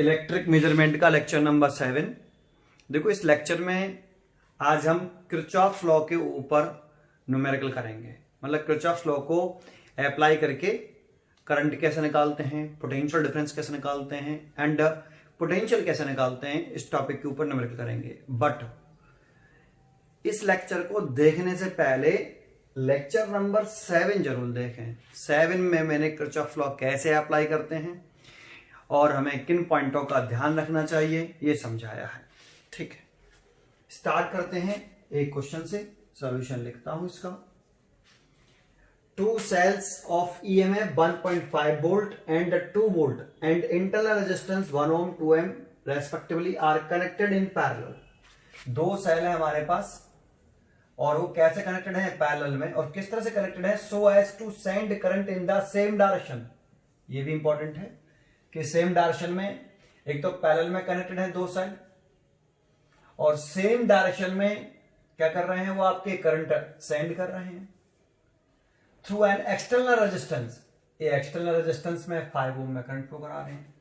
Electric measurement का lecture number 7। देखो इस लेक्चर में आज हम किरचॉफ लॉ के ऊपर न्यूमेरिकल करेंगे, मतलब किरचॉफ लॉ को अप्लाई करके करंट कैसे निकालते हैं, पोटेंशियल डिफरेंस कैसे निकालते हैं एंड पोटेंशियल कैसे निकालते हैं, इस टॉपिक के ऊपर न्यूमेरिकल करेंगे। बट इस लेक्चर को देखने से पहले लेक्चर नंबर 7 जरूर देखें। 7 में मैंने किरचॉफ लॉ कैसे अप्लाई करते हैं और हमें किन पॉइंटों का ध्यान रखना चाहिए ये समझाया है। ठीक है, स्टार्ट करते हैं एक क्वेश्चन से। सॉल्यूशन लिखता हूं इसका। 2 cells of EMF 1.5 volt and 2 volt and internal resistance 1 ohm 2 ohm respectively are connected in parallel। 2 cell है हमारे पास और वो कैसे कनेक्टेड है? पैरेलल में। और किस तरह से कनेक्टेड है? so as to send current in the same direction। ये भी इंपॉर्टेंट है कि सेम डायरेक्शन में, एक तो पैरेलल में कनेक्टेड है 2 सेल और सेम डायरेक्शन में क्या कर रहे हैं, वो आपके करंट सेंड कर रहे हैं थ्रू एन एक्सटर्नल रेजिस्टेंस। ये एक्सटर्नल रेजिस्टेंस में 5 ओम में करंट फ्लो करा रहे हैं।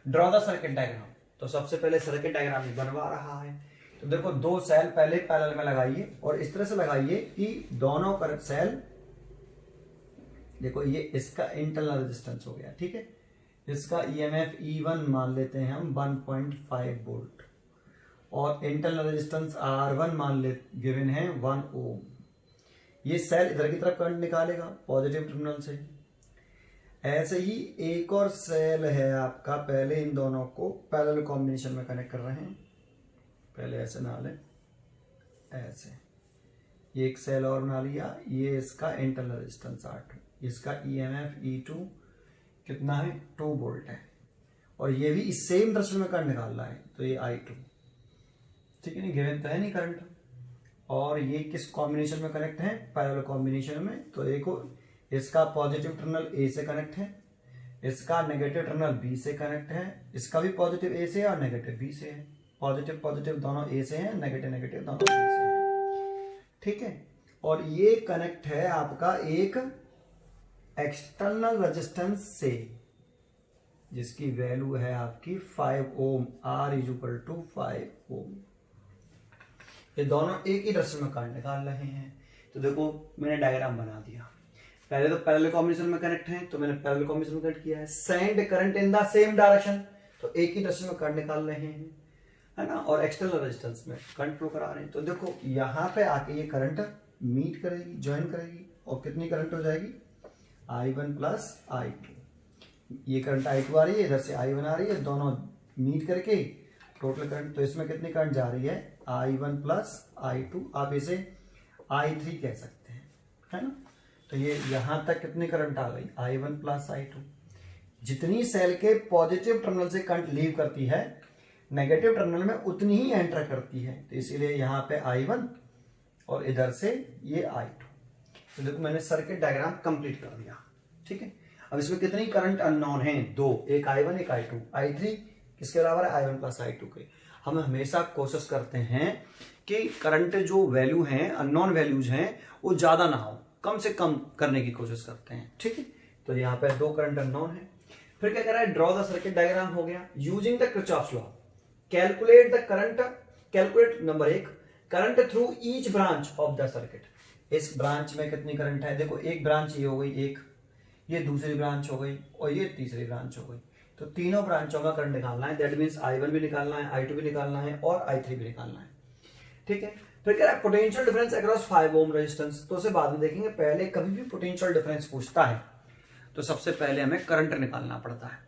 Draw the circuit diagram. तो सबसे पहले सर्किट डायग्राम बनवा रहा है। तो देखो 2 सेल पहले पैरेलल में लगाइए और इस तरह से लगाइए कि दोनों करंट सेल, देखो ये इसका इंटरनल रेजिस्टेंस हो गया। ठीक है, इसका EMF E1 मान लेते हैं हम 1.5 वोल्ट और इंटरनल रेजिस्टेंस R1 मान ले गिवन है 1 ओम। ये सेल इधर की तरफ करंट निकालेगा पॉजिटिव टर्मिनल से। ऐसे ही एक और सेल है आपका, पहले इन दोनों को पैरेलल कॉम्बिनेशन में कनेक्ट कर रहे हैं। पहले ऐसे ना लें, ऐसे एक सेल और बना लिया। ये इसका इंटरनल रेजिस्टेंस R2, इसका EMF E2 कितना है 2 वोल्ट है और ये भी इस सेम डायरेक्शन में करंट निकाल रहा है, तो ये I2। ठीक है, नहीं गिवन तो है नहीं करंट। और ये किस कॉम्बिनेशन में कनेक्ट है? पैरेलल कॉम्बिनेशन में। तो देखो इसका पॉजिटिव टर्मिनल A से कनेक्ट है, इसका नेगेटिव टर्मिनल B से कनेक्ट है, इसका भी पॉजिटिव A से और नेगेटिव B से है। पॉजिटिव पॉजिटिव दोनों A से है, नेगेटिव नेगेटिव दोनों B से है। ठीक है, और ये कनेक्ट है आपका एक एक्सटर्नल रेजिस्टेंस से जिसकी वैल्यू है आपकी 5 ओम। R = 5 ओम। ये दोनों एक ही डायरेक्शन में करंट निकाल रहे हैं। तो देखो मैंने डायग्राम बना दिया। पहले तो पैरेलल कॉम्बिनेशन में कनेक्ट है, तो मैंने पैरेलल कॉम्बिनेशन में कनेक्ट किया है। Send current in the same direction, तो एक ही डायरेक्शन में करंट निकाल रहे हैं, है ना। और एक्सटर्नल रेजिस्टेंस में करंट फ्लो करा रहे हैं। तो देखो यहाँ पे आके ये करंट मीट करेगी, ज्वाइन करेगी और कितनी करंट हो जाएगी? I1 + I2। ये करंट I2 आ रही है, इधर से I1 आ रही है, दोनों मीट करके टोटल करंट। तो इसमें कितनी करंट जा रही है? I1 + I2। आप इसे I3 कह सकते हैं, है ना। तो ये यहां तक कितनी करंट आ गई? I1 + I2। जितनी सेल के पॉजिटिव टर्मिनल से करंट लीव करती है, नेगेटिव टर्मिनल में उतनी ही एंटर करती है। तो इसीलिए यहाँ पे I1 और इधर से ये I2। तो देखो मैंने सर्किट डायग्राम कंप्लीट कर दिया। ठीक है, अब इसमें कितनी करंट अननोन है? 2, एक I1 एक I2। I3 किसके बराबर है? I1 + I2 के। हम हमेशा कोशिश करते हैं कि करंट जो वैल्यू हैं, अननोन वैल्यूज हैं, वो ज्यादा ना हो, कम से कम करने की कोशिश करते हैं। ठीक है, तो यहाँ पे 2 करंट अननोन है। फिर क्या कर रहा है? ड्रॉ द सर्किट डायग्राम हो गया। Using the Kirchhoff's law calculate the current. Calculate number 1 current through each branch of the circuit. इस ब्रांच में कितनी करंट है? देखो एक ब्रांच ये हो गई, एक ये दूसरी ब्रांच हो गई और ये तीसरी ब्रांच हो गई। तो तीनों ब्रांचों का करंट निकालना है। दैट मींस I1 भी निकालना है, I2 भी निकालना है और I3 भी निकालना है। ठीक है, फिर कह रहा है potential difference across 5 ohm resistance. तो उसे बाद में देखेंगे। पहले कभी भी पोटेंशियल डिफरेंस पूछता है तो सबसे पहले हमें करंट निकालना पड़ता है।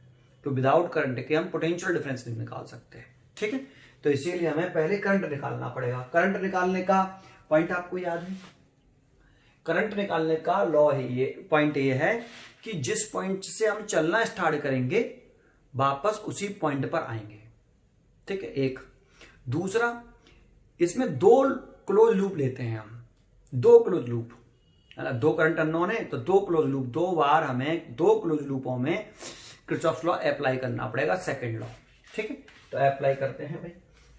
तो विदाउट करंट के हम पोटेंशियल डिफरेंस नहीं निकाल सकते। ठीक है, तो इसीलिए हमें पहले करंट निकालना पड़ेगा। करंट निकालने का पॉइंट आपको याद है? करंट निकालने का लॉ है, ये पॉइंट ये है कि जिस पॉइंट से हम चलना स्टार्ट करेंगे वापस उसी पॉइंट पर आएंगे। ठीक है, एक। दूसरा, इसमें 2 क्लोज लूप लेते हैं हम। 2 क्लोज लूप, है ना। 2 करंट अननोन है तो 2 क्लोज लूप, 2 बार हमें 2 क्लोज लूपों में किरचॉफ लॉ अप्लाई करना पड़ेगा, सेकंड लॉ। ठीक है, तो अप्लाई करते हैं भाई।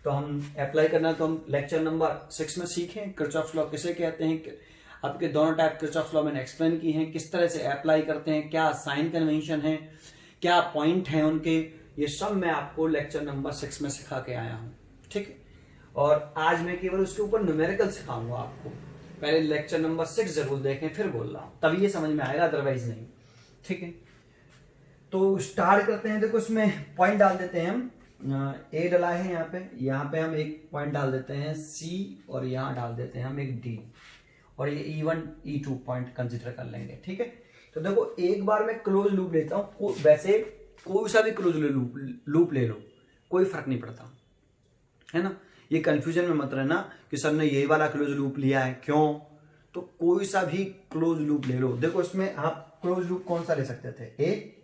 तो हम अप्लाई करना, तो हम लेक्चर नंबर 6 में सीखें किरचॉफ लॉ किसे कहते हैं। आपके दोनों टाइप किरचॉफ लॉ मैंने एक्सप्लेन की हैं, किस तरह से अप्लाई करते हैं, क्या साइन कन्वेंशन है, क्या पॉइंट है उनके, ये सब मैं आपको लेक्चर नंबर 6 में सिखा के आया हूं, ठीक है। और आज मैं केवल उसके ऊपर न्यूमेरिकल सिखाऊंगा आपको। पहले लेक्चर नंबर 6 जरूर देखें, फिर बोल रहा हूं, तभी ये समझ में आएगा, अदरवाइज नहीं, ठीक है। तो स्टार्ट करते हैं। देखो इसमें पॉइंट डाल देते हैं हम, ए डला है यहाँ पे हम एक पॉइंट डाल देते हैं सी, और यहाँ डाल देते हैं हम एक डी, और ये E1 E2 पॉइंट कंसिडर कर लेंगे, ठीक है। तो देखो एक बार मैं क्लोज लूप लेता हूँ, वैसे कोई सा भी क्लोज लूप ले लो, कोई फर्क नहीं पड़ता, है ना। ये कंफ्यूजन में मत रहना कि सर ने यही वाला क्लोज लूप लिया है, क्यों। तो कोई सा भी क्लोज लूप ले लो। देखो इसमें आप क्लोज लूप कौन सा ले सकते थे, ए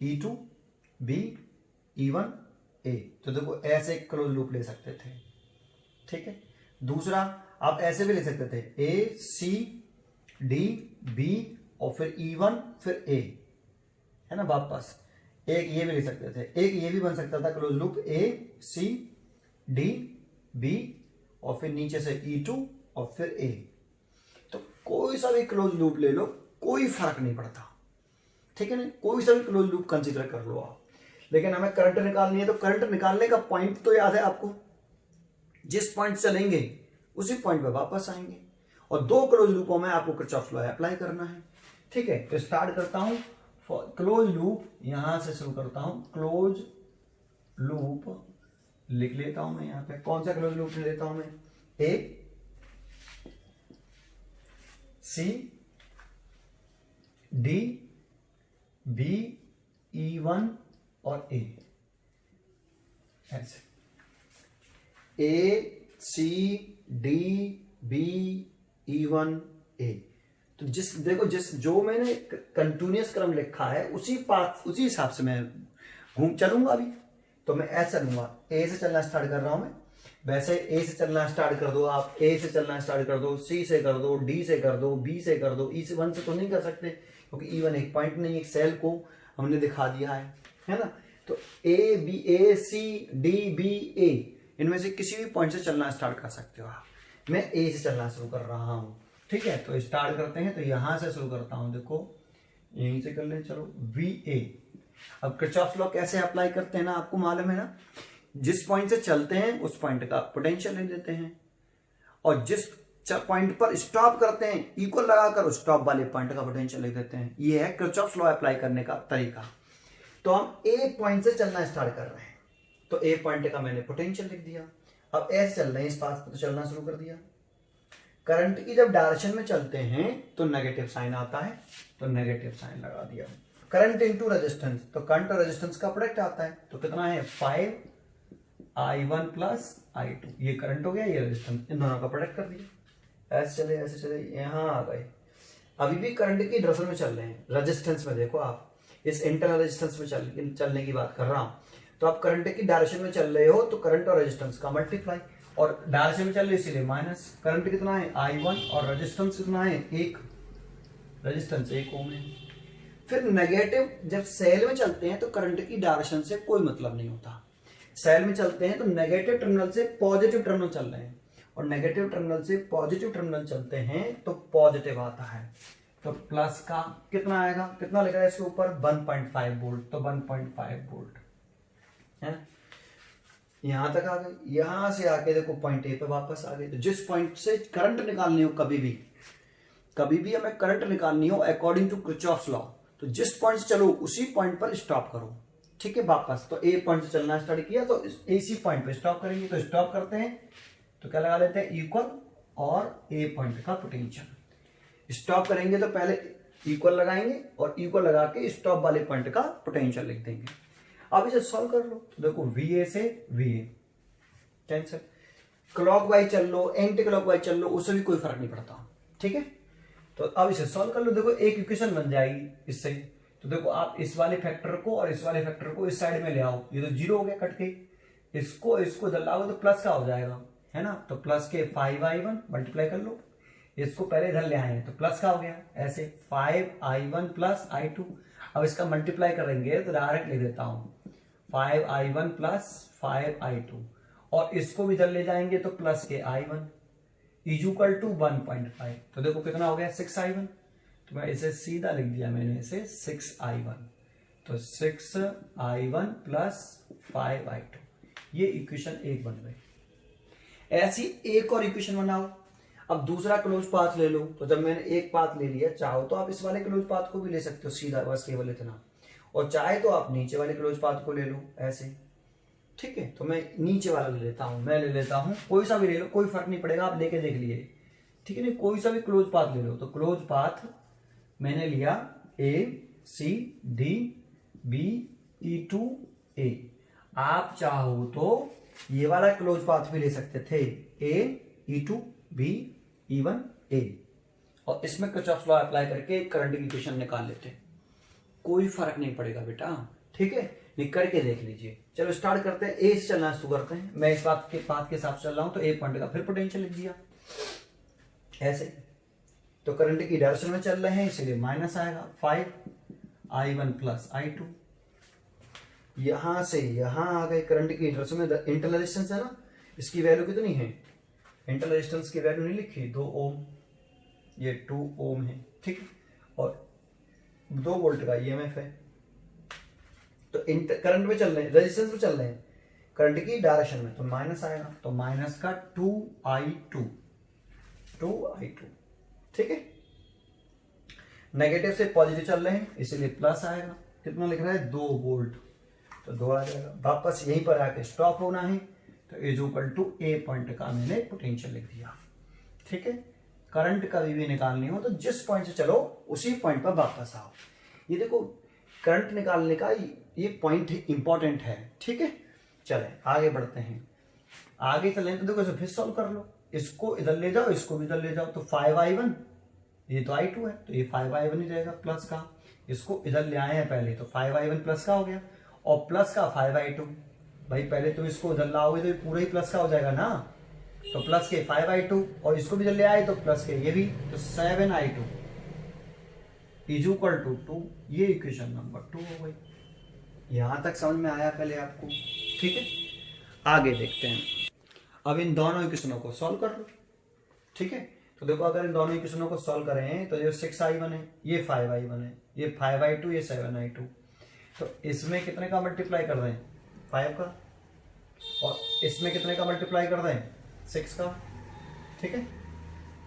E2 B E1 A, तो देखो ऐसे क्लोज लूप ले सकते थे, ठीक है। दूसरा आप ऐसे भी ले सकते थे, A C D B और फिर E1 फिर A, है ना। वापस एक ये भी ले सकते थे, एक ये भी बन सकता था close loop, A C D B और फिर नीचे से E2 और फिर A। तो कोई सा भी क्लोज लूप ले लो, कोई फर्क नहीं पड़ता, ठीक है ना। कोई सा भी क्लोज लूप कंसीडर कर लो आप, लेकिन हमें करंट निकालनी है। तो करंट निकालने का पॉइंट तो याद है आपको, जिस पॉइंट चलेंगे उसी पॉइंट पे वापस आएंगे, और दो क्लोज लूपों में आपको किरचॉफ लॉ अप्लाई करना है, ठीक है। तो स्टार्ट करता हूं क्लोज लूप, यहां से शुरू करता हूं। क्लोज लूप लिख लेता हूं मैं यहां पे, कौन सा क्लोज लूप लेता हूं मैं, ए सी डी बी E1 और A, ऐसे A C D B E1 A। तो देखो जो मैंने कंटिन्यूअस क्रम लिखा है उसी हिसाब से मैं चलूंगा। अभी तो मैं ऐसे चलूंगा, ए से चलना स्टार्ट कर रहा हूं मैं, वैसे ए से चलना स्टार्ट कर दो आप, ए से चलना स्टार्ट कर दो, सी से कर दो, डी से कर दो, बी से कर दो, E1 से तो नहीं कर सकते क्योंकि E1 एक पॉइंट नहीं, एक सेल को हमने दिखा दिया है ना। तो A C D B A, इनमें से किसी भी पॉइंट से चलना स्टार्ट कर सकते हो आप। मैं ए से चलना शुरू कर रहा हूं, ठीक है। तो स्टार्ट करते हैं, तो यहां से शुरू करता हूं, देखो यहीं से कर लें, चलो VA। अब किरचॉफ लॉ कैसे अप्लाई करते हैं ना, आपको मालूम है ना, जिस पॉइंट से चलते हैं उस पॉइंट का पोटेंशियल ले लेते हैं, और जिस पॉइंट पर स्टॉप करते हैं इक्वल लगाकर उस स्टॉप वाले पॉइंट का पोटेंशियल लिख देते हैं। ये है किरचॉफ लॉ अप्लाई करने का तरीका। तो हम ए पॉइंट से चलना स्टार्ट कर रहे हैं, तो ए पॉइंट का मैंने पोटेंशियल लिख दिया। अब ऐसे चल रहे हैं, इस पास पर तो चलना शुरू कर दिया। करंट की जब डायरेक्शन में चलते हैं तो नेगेटिव साइन आता है, तो नेगेटिव साइन लगा दिया। करंट इंटू रेजिस्टेंस, तो करंट और रेजिस्टेंस का प्रोडक्ट आता है, तो कितना है 5I1 प्लस I2। ये करंट हो गया, ये रेजिस्टेंस, इन दोनों का प्रोडक्ट कर दिया। ऐसे चले यहां आ गए। अभी भी करंट की डायरेक्शन में चल रहे हैं, रेजिस्टेंस में देखो आप, इस इंटरनल रेजिस्टेंस में चलने की बात कर रहा हूं। तो आप करंट की डायरेक्शन में चल रहे हो तो करंट और रेजिस्टेंस का मल्टीप्लाई, और डायरेक्शन में चल रहे इसीलिए माइनस। करंट कितना है I1 और रेजिस्टेंस कितना है 1, रेजिस्टेंस 1 ओम है। फिर नेगेटिव, जब सेल में चलते हैं तो करंट की डायरेक्शन से कोई मतलब नहीं होता। सेल में चलते हैं तो नेगेटिव टर्मिनल से पॉजिटिव टर्मिनल चल रहे हैं, और नेगेटिव टर्मिनल से पॉजिटिव टर्मिनल चलते हैं तो पॉजिटिव आता है। तो प्लस का कितना आएगा, कितना लिखा है इसके ऊपर 1.5 वोल्ट, तो 1.5 वोल्ट है। यहां तक आ गए, यहां से आके देखो पॉइंट ए पे वापस आ गए। तो जिस पॉइंट से करंट निकालनी हो, कभी भी हमें करंट निकालनी हो अकॉर्डिंग टू किरचॉफ्स लॉ, तो जिस पॉइंट से चलो उसी पॉइंट पर स्टॉप करो, ठीक है। वापस तो ए पॉइंट से चलना स्टार्ट किया तो इसी पॉइंट पे स्टॉप करेंगे, तो स्टॉप करते हैं तो क्या लगा लेते हैं इक्वल और ए पॉइंट का पोटेंशियल। स्टॉप करेंगे तो पहले इक्वल लगाएंगे और इक्वल लगा के स्टॉप वाले पॉइंट का पोटेंशियल लिख देंगे। अब इसे सॉल्व कर लो, तो देखो VA से VA टेंशन, क्लॉकवाइज चल लो एंटी क्लॉकवाइज चल लो, उससे भी कोई फर्क नहीं पड़ता, ठीक है। तो अब इसे सॉल्व कर लो, देखो एक इक्वेशन बन जाएगी इससे। तो देखो आप इस वाले फैक्टर को और इस वाले फैक्टर को इस साइड में ले आओ, ये तो 0 हो गया कट के, इसको इधर लाओ तो प्लस का हो जाएगा, है ना। तो प्लस के 5I1 मल्टीप्लाई कर लो, इसको पहले इधर ले आए तो प्लस का हो गया, ऐसे 5I1 प्लस I2। अब इसका मल्टीप्लाई करेंगे तो डायरेक्ट ले देता हूं 5I1 प्लस 5I2, और इसको भी इधर ले जाएंगे तो प्लस के I1 इक्वल टू 1.5। तो देखो कितना हो गया 6I1, तो मैं इसे सीधा लिख दिया मैंने इसे 6I1। तो 6i1 प्लस 5i2, ये इक्वेशन 1 बन गई। ऐसी एक और इक्वेशन बनाओ। अब दूसरा क्लोज पाथ ले लो। तो जब मैंने एक पाथ ले लिया, चाहो तो आप इस वाले क्लोज पाथ को भी ले सकते हो सीधा, बस केवल इतना, और चाहे तो आप नीचे वाले क्लोज पाथ को ले लो ऐसे। ठीक है, तो मैं नीचे वाला ले लेता हूं, मैं ले लेता हूं, कोई सा भी ले लो, कोई फर्क नहीं पड़ेगा, आप लेके देख लिए। ठीक है, नहीं कोई सा भी क्लोज पाथ ले लो। तो क्लोज पाथ मैंने लिया A C D B E to A. आप चाहो तो ये वाला क्लोज पाथ भी ले सकते थे, ए ई टू बी ई वन ए, और इसमें किरचॉफ लॉ अप्लाई करके करंट की इक्वेशन निकाल लेते। कोई फर्क नहीं पड़ेगा बेटा। ठीक है, लिख करके देख लीजिए। चलो स्टार्ट करते हैं, ए से चलना शुरू करते हैं। मैं इस बात के हिसाब से चल रहा हूं, तो ए पॉइंट का फिर पोटेंशियल लिख दिया ऐसे। तो करंट की डायरेक्शन में चल रहे हैं, इसलिए माइनस आएगा 5i1 प्लस i2। यहां से यहां आ गए, करंट की डायरेक्शन में इंटरनल रेजिस्टेंस है ना, इसकी वैल्यू कितनी है, इंटरनल रेजिस्टेंस की वैल्यू नहीं लिखी, 2 ओम, ये 2 ओम है। ठीक है, और 2 वोल्ट का ईएमएफ है। तो करंट में चल रहे हैं, रेजिस्टेंस में चल रहे हैं, करंट की डायरेक्शन में, तो माइनस आएगा। तो माइनस का 2i2। ठीक है, नेगेटिव से पॉजिटिव चल रहे हैं, इसीलिए प्लस आएगा। कितना लिख रहा है, 2 वोल्ट, तो 2 आ जाएगा। वापस यहीं पर आके स्टॉप होना है, तो is equal to A point का मैंने पोटेंशियल लिख दिया। ठीक है, करंट कभी भी निकालनी हो तो जिस पॉइंट से चलो उसी पॉइंट पर वापस आओ। ये देखो, करंट निकालने का ये पॉइंट इंपॉर्टेंट है। ठीक है, चले आगे बढ़ते हैं। आगे चलें तो देखो, फिर सॉल्व कर लो, इसको इधर ले जाओ, इसको भी इधर ले जाओ। तो 5i1, ये तो i2 है, तो ये 5i1 ही रहेगा प्लस का। इसको इधर ले आए हैं पहले, तो 5i1 प्लस का हो गया, और प्लस का 5i2। भाई पहले तुम इसको उधर लाओगे तो ये पूरा ही प्लस का हो जाएगा ना, तो प्लस के 5i2, और इसको भी जब ले आए तो प्लस के ये भी, तो 7i2 इज इक्वल टू 2। ये इक्वेशन नंबर 2 हो गई। यहां तक समझ में आया पहले आपको। ठीक है, आगे देखते हैं। अब इन दोनों इक्वेशनों को सॉल्व कर लो। ठीक है, तो देखो अगर इन दोनों इक्वेशनों को सॉल्व करें तो ये 6i1 है, ये 5i1 है, ये 5i2, ये 7i2। तो इसमें कितने का मल्टीप्लाई कर दें, 5 का, और इसमें कितने का मल्टीप्लाई कर दें, 6 का। ठीक है,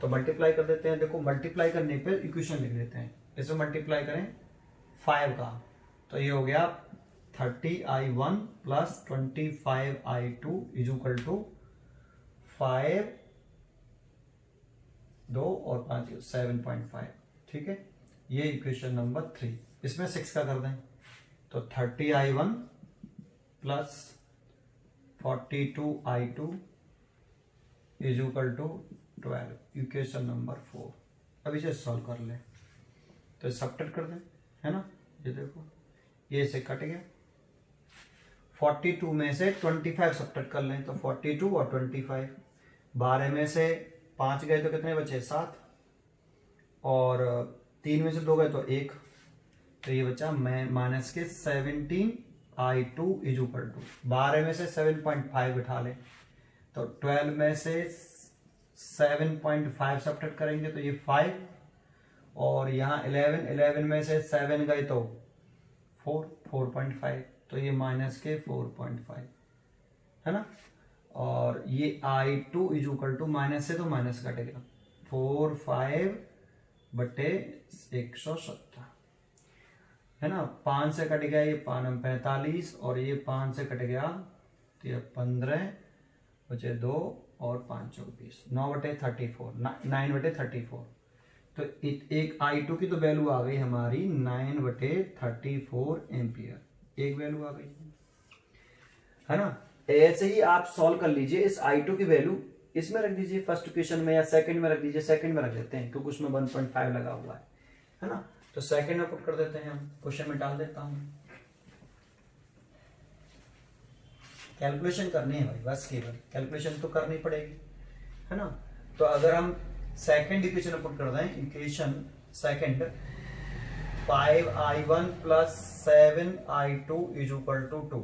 तो मल्टीप्लाई कर देते हैं। देखो मल्टीप्लाई करने पे इक्वेशन लिख देते हैं। इसमें मल्टीप्लाई करें 5 का, तो ये हो गया 30i1 plus 25i2 is equal to 5, 2 और 5 7.5। ठीक है, ये इक्वेशन नंबर 3। इसमें 6 का कर दें, तो 30i1 plus 42i2 is equal to 12, equation number 4। अब इसे सॉल्व कर लें, तो सब्ट्रैक्ट कर दें, है ना। ये देखो, ये से कट गया, 42 में से 25 सब्ट्रैक्ट कर लें, तो 42 और 25, 12 में से 5 गए तो कितने बचे, 7, और 3 में से 2 गए तो 1, तो ये बचा मैं माइनस के 17i2 इज इक्वल टू 12 में से 7.5 बिठा लें, तो 12 में से 7.5 सब्ट्रैक्ट करेंगे तो ये 5, और यहाँ 11 में से 7 गए तो 4.5, तो ये माइनस के 4.5, है ना। और ये i2 is equal to, minus से तो माइनस कटेगा, 4/5 बटे 170, है ना। 5 से कट गया ये 45, और ये 5 से कट गया तो ये 15 बचे 2 और 5 24, 9/34, 9/34। तो एक i2 की तो वैल्यू आ गई हमारी 9/34 एम्पियर, एक वैल्यू आ गई, है ना। ऐसे ही आप सॉल्व कर लीजिए, इस i2 की वैल्यू इसमें रख दीजिए, फर्स्ट इक्वेशन में, या सेकंड में रख दीजिए। सेकंड में रख देते हैं क्योंकि उसमें 1.5 लगा हुआ है ना। तो सेकंड में पुट कर देते हैं हम, क्वेश्चन में डाल देता हूं। कैलकुलेशन करनी है भाई, बस केवल कैलकुलेशन तो करनी पड़ेगी, है ना। तो अगर हम सेकंड इक्वेशन में पुट कर दें, equation second 5i1 plus 7i2 is equal to 2,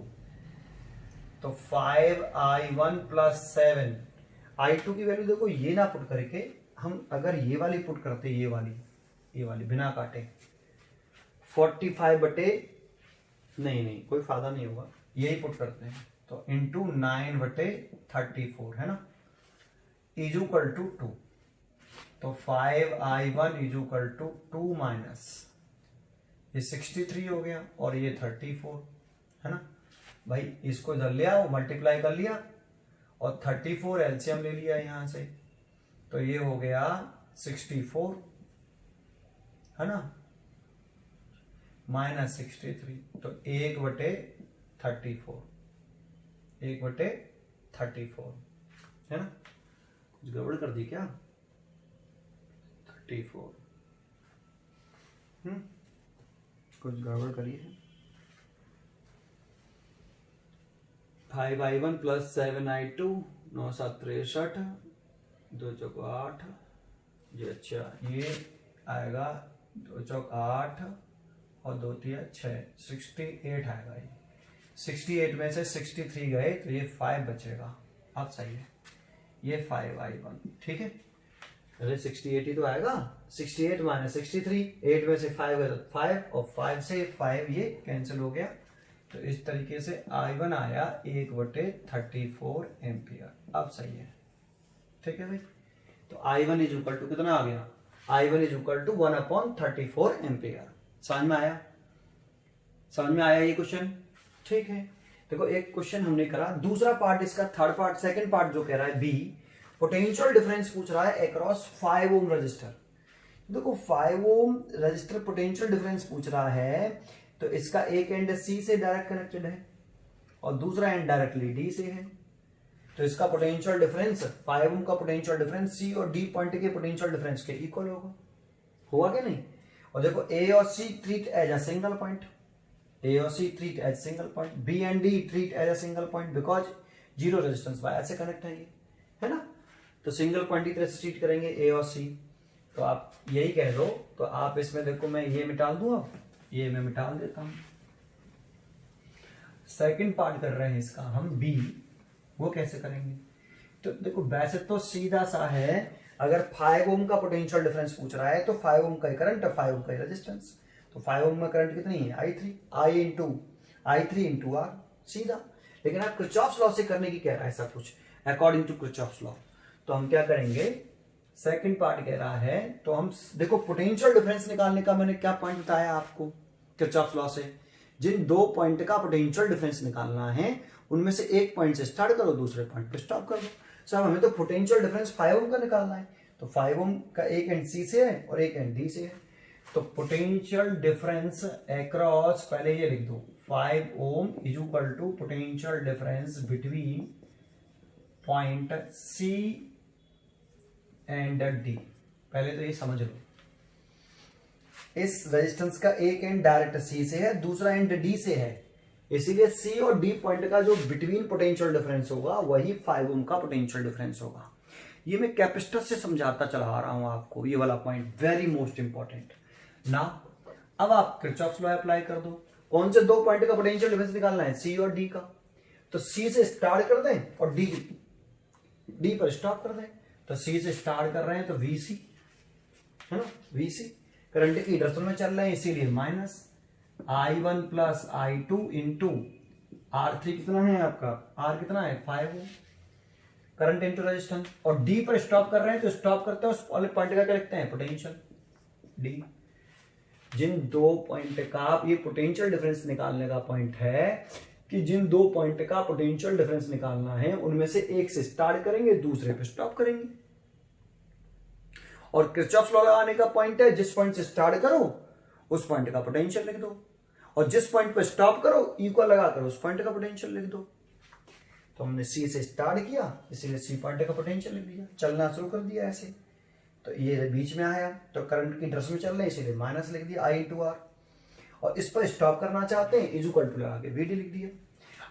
तो 5i1 प्लस 7, i2 की वैल्यू देखो ये ना पुट करके हम अगर ये वाली पुट करते, ये वाली बिना काटे, 45 बटे नहीं कोई फायदा नहीं होगा, यही पुट करते हैं। तो इंटू 9/34 है ना, इज इक्वल टू 2। तो 5i1 is equal to 2 minus ये 63 हो गया और ये 34 है ना भाई। इसको इधर ले आओ, मल्टीप्लाई कर लिया और 34 एलसीएम ले लिया यहां से, तो ये हो गया 64 है ना, माइनस 63। तो 1/34 है ना। कुछ गड़बड़ कर दी क्या? 34 कुछ गड़बड़ करी है। 5i1 प्लस 7i2 9 7 63 2 चौक 8 ये अच्छा ये आएगा 2 चौक 8 और 2 तिया 6 68 आएगा। ये 68 में से 63 गए तो ये 5 बचेगा। अब सही है, ये 5i1 ठीक है। अरे 68 ही तो आएगा, 68 माइनस 63, 8 में से 5 गए तो 5 और 5 से 5 ये कैंसिल हो गया। तो इस तरीके से i1 आया 1/34 एम्पियर। अब सही है ठीक है भाई। तो i1 इज इक्वल टू कितना आ गया? i1 is equal to 1/34 ampere. समझ में आया? समझ में आया ये क्वेश्चन? ठीक है। देखो एक क्वेश्चन हमने करा, दूसरा पार्ट इसका, थर्ड पार्ट सेकंड पार्ट जो कह रहा है बी, पोटेंशियल डिफरेंस पूछ रहा है अक्रॉस 5 ओम रजिस्टर। देखो 5 ओम रजिस्टर पोटेंशियल डिफरेंस पूछ रहा है, तो इसका एक एंड सी से डायरेक्ट कनेक्टेड है और दूसरा एंड डायरेक्टली डी से है। तो इसका पोटेंशियल डिफरेंस 5 ओम का पोटेंशियल डिफरेंस सी और डी पॉइंट के पोटेंशियल डिफरेंस के इक्वल होगा। हुआ क्या नहीं? और देखो ए और C treat as a single point, A और C treat as single point, B and D treat as a single point because zero resistance wire से कनेक्ट है ये, है ना। तो सिंगल पॉइंट की तरह से ट्रीट करेंगे ए और सी। तो आप यही कह दो, तो आप इसमें देखो मैं ये मिटाल दूं, अब ये मैं मिटाल देता हूं। सेकंड पार्ट कर रहे हैं इसका हम बी, वो कैसे करेंगे? तो देखो वैसे तो सीधा सा है, अगर 5 ओम का पोटेंशियल डिफरेंस पूछ रहा है तो 5 ओम का करंट और 5 ओम का रेजिस्टेंस। तो 5 ओम में करंट कितनी है? i3 इंटू आर, सीधा। लेकिन आप किरचॉफ्स लॉ से करने की कह रहा है सब कुछ अकॉर्डिंग टू किरचॉफ्स लॉ। तो हम क्या करेंगे, सेकंड पार्ट कह रहा है, तो हम देखो पोटेंशियल डिफरेंस निकालने का मैंने क्या पॉइंट बताया आपको किरचॉफ्स लॉ से, जिन दो पॉइंट का पोटेंशियल डिफरेंस निकालना है उनमें से एक पॉइंट से स्टार्ट करो, दूसरे पॉइंट पे स्टॉप कर दो। साहब हमें तो पोटेंशियल डिफरेंस 5 ओम का निकालना है, तो 5 ओम का एक एंड सी से है और एक एंड डी से है। तो पोटेंशियल डिफरेंस अक्रॉस, पहले ये लिख दो, 5 ohm is equal to potential difference between point C and D. पहले तो ये समझ लो, इस रेजिस्टेंस का एक एंड डायरेक्ट सी से है, दूसरा एंड डी से है, इसीलिए सी और डी पॉइंट का जो बिटवीन पोटेंशियल डिफरेंस होगा वही 5 ओम का पोटेंशियल डिफरेंस होगा। ये मैं कैपेसिटर से समझाता चला आ रहा हूं आपको, ये वाला पॉइंट वेरी मोस्ट इंपॉर्टेंट ना। अब आप किरचॉफ्स लॉ अप्लाई कर दो, कौन से दो पॉइंट का पोटेंशियल डिफरेंस निकालना है? सी और डी का। तो सी से स्टार्ट कर दें और डी पर स्टॉप कर दें। तो सी से स्टार्ट कर रहे हैं तो वीसी है ना, वीसी करंट की डायरेक्शन में चल रहे हैं, इसीलिए minus i1 plus i2 into R3 कितना है आपका, R कितना है 5 ओम, करंट इंटू रेजिस्टेंस। और डी पर स्टॉप कर रहे हैं तो स्टॉप करते हैं उस वाले पॉइंट का क्या लिखते हैं? Potential D. जिन दो पॉइंट का, ये पोटेंशियल डिफरेंस निकालने का पॉइंट है कि जिन दो पॉइंट का पोटेंशियल डिफरेंस निकालना है उनमें से एक से स्टार्ट करेंगे, दूसरे पे स्टॉप करेंगे। और किरचॉफ्स लॉ लगाने का पॉइंट है, जिस पॉइंट से स्टार्ट करो उस पॉइंट का पोटेंशियल लिख दो, और जिस पॉइंट पे स्टॉप करो इक्वल लगाकर उस पॉइंट का पोटेंशियल लिख दो। तो हमने सी से स्टार्ट किया, इसीलिए सी पॉइंट का पोटेंशियल लिख दिया, चलना शुरू कर दिया ऐसे। तो ये बीच में आया तो करंट की डायरेक्शन में चल रहे हैं, इसीलिए माइनस लिख दिया i इंटू आर। और इस पर स्टॉप करना चाहते हैं, इज इक्वल टू लगा के वीडी लिख दिया।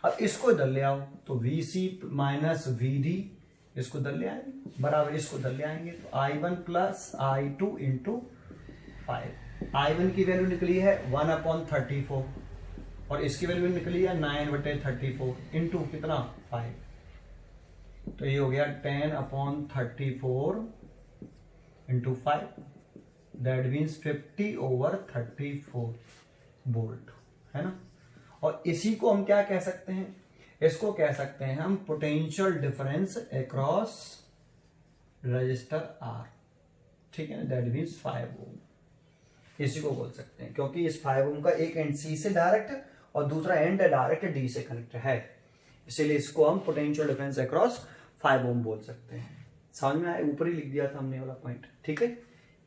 अब इसको इधर ले आओ, तो वीसी माइनस वीडी, इसको इधर ले आएंगे, बराबर इसको इधर ले आएंगे। तो i1 plus i2 into 5। i1 की वैल्यू निकली है 1/34 और इसकी वैल्यू निकली है 9/34 इंटू कितना 5। तो ये हो गया 10/34 इंटू 5, दैट मीन्स 50/34 वोल्ट, है ना। और इसी को हम क्या कह सकते हैं, इसको कह सकते हैं हम potential difference across resistor R, ठीक है ना, दैट मीन्स 5 ओम, इसी को बोल सकते हैं, क्योंकि इस 5 ओम का एक एंड सी से डायरेक्ट और दूसरा एंड डायरेक्ट डी से कनेक्ट है, इसीलिए इसको हम पोटेंशियल डिफरेंस अक्रॉस 5 ओम बोल सकते हैं। समझ में आया, ऊपर ही लिख दिया था हमने वाला पॉइंट, ठीक है,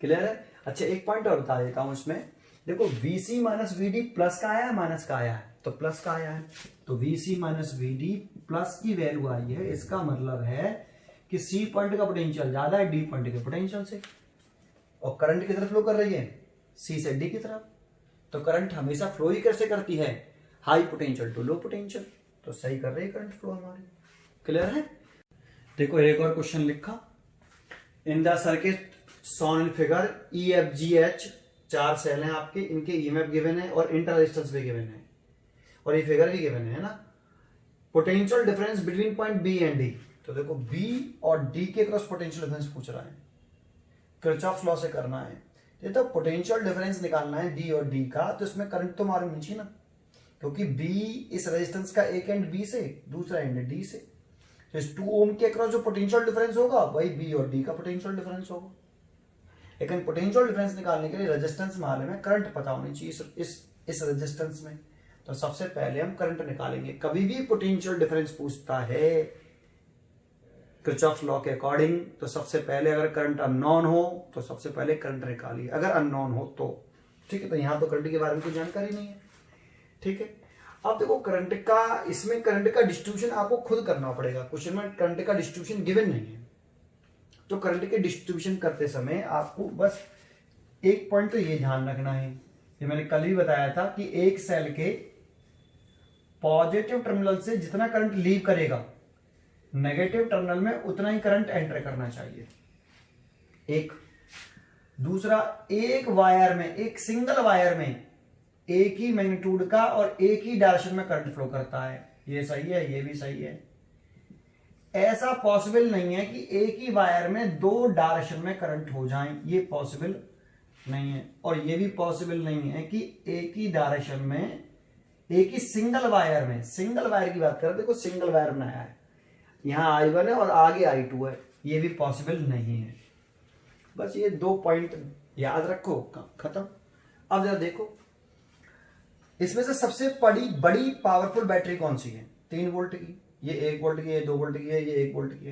क्लियर है। अच्छा एक पॉइंट और बता देता हूं इसमें, देखो VC माइनस VD प्लस का आया है माइनस का आया है, तो प्लस का आया है, तो VC माइनस VD प्लस की वैल्यू आई है, इसका मतलब है कि C पॉइंट का पोटेंशियल ज्यादा है D पॉइंट के पोटेंशियल से, और करंट की तरफ फ्लो कर रही है C से D की तरफ, तो करंट हमेशा फ्लो ही कैसे करती है, high potential to low potential, तो सही कर रही है करंट फ्लो हमारी, क्लियर है। देखो एक और क्वेश्चन लिखा, in the circuit shown in figure EFGH 4 cell हैं आपके, इनके ईएमएफ गिवन है और इंटर रेजिस्टेंस भी गिवन है और ये फिगर भी गिवन है ना। Potential difference between point B and D, तो देखो बी और डी के क्रॉस पोटेंशियल डिफरेंस पूछ रहा है, किरचॉफ लॉ से करना है, ये तो पोटेंशियल डिफरेंस निकालना है डी और डी का, तो इसमें करंट तो मालूम नहीं चाहिए ना, क्योंकि बी इस रेजिस्टेंस का एक एंड बी से दूसरा एंड डी से, तो इस 2 ओम के क्रॉस जो पोटेंशियल डिफरेंस होगा वही बी और डी का पोटेंशियल डिफरेंस होगा। लेकिन पोटेंशियल डिफरेंस निकालने के लिए रेजिस्टेंस मालूम है, करंट पता होनी चाहिए इस रेजिस्टेंस में, तो सबसे पहले हम करंट निकालेंगे। कभी भी पोटेंशियल डिफरेंस पूछता है किरचॉफ लॉ के अकॉर्डिंग, तो सबसे पहले अगर करंट अननोन हो तो सबसे पहले करंट निकालिए, अगर अननोन हो तो, ठीक है। तो यहां तो करंट के बारे में कोई जानकारी नहीं है, ठीक है। अब देखो करंट का, इसमें करंट का डिस्ट्रीब्यूशन आपको खुद करना पड़ेगा, क्वेश्चन में करंट का डिस्ट्रीब्यूशन गिवन नहीं है, तो करंट के डिस्ट्रीब्यूशन करते समय आपको बस एक पॉइंट तो ये ध्यान रखना है, ये मैंने कल भी बताया था कि एक सेल के पॉजिटिव टर्मिनल से जितना करंट लीव करेगा नेगेटिव टर्मिनल में उतना ही करंट एंटर करना चाहिए, एक। दूसरा, एक वायर में, एक सिंगल वायर में एक ही मैग्नीट्यूड का और एक ही डायरेक्शन में करंट फ्लो करता है, ये सही है, ये भी सही है। ऐसा पॉसिबल नहीं है कि एक ही वायर में 2 डायरेक्शन में करंट हो जाएं, ये पॉसिबल नहीं है। और ये भी पॉसिबल नहीं है कि एक ही डायरेक्शन में, एक ही सिंगल वायर में, सिंगल वायर की बात कर रहे, देखो सिंगल वायर बनाया है, यहां I1 है और आगे I2 है, ये भी पॉसिबल नहीं है। बस ये 2 पॉइंट याद रखो, खत्म। अब जरा देखो, इसमें से सबसे बड़ी पावरफुल बैटरी कौन सी है, 3 वोल्ट की, ये 1 वोल्ट की है, 2 वोल्ट की है, ये 1 वोल्ट की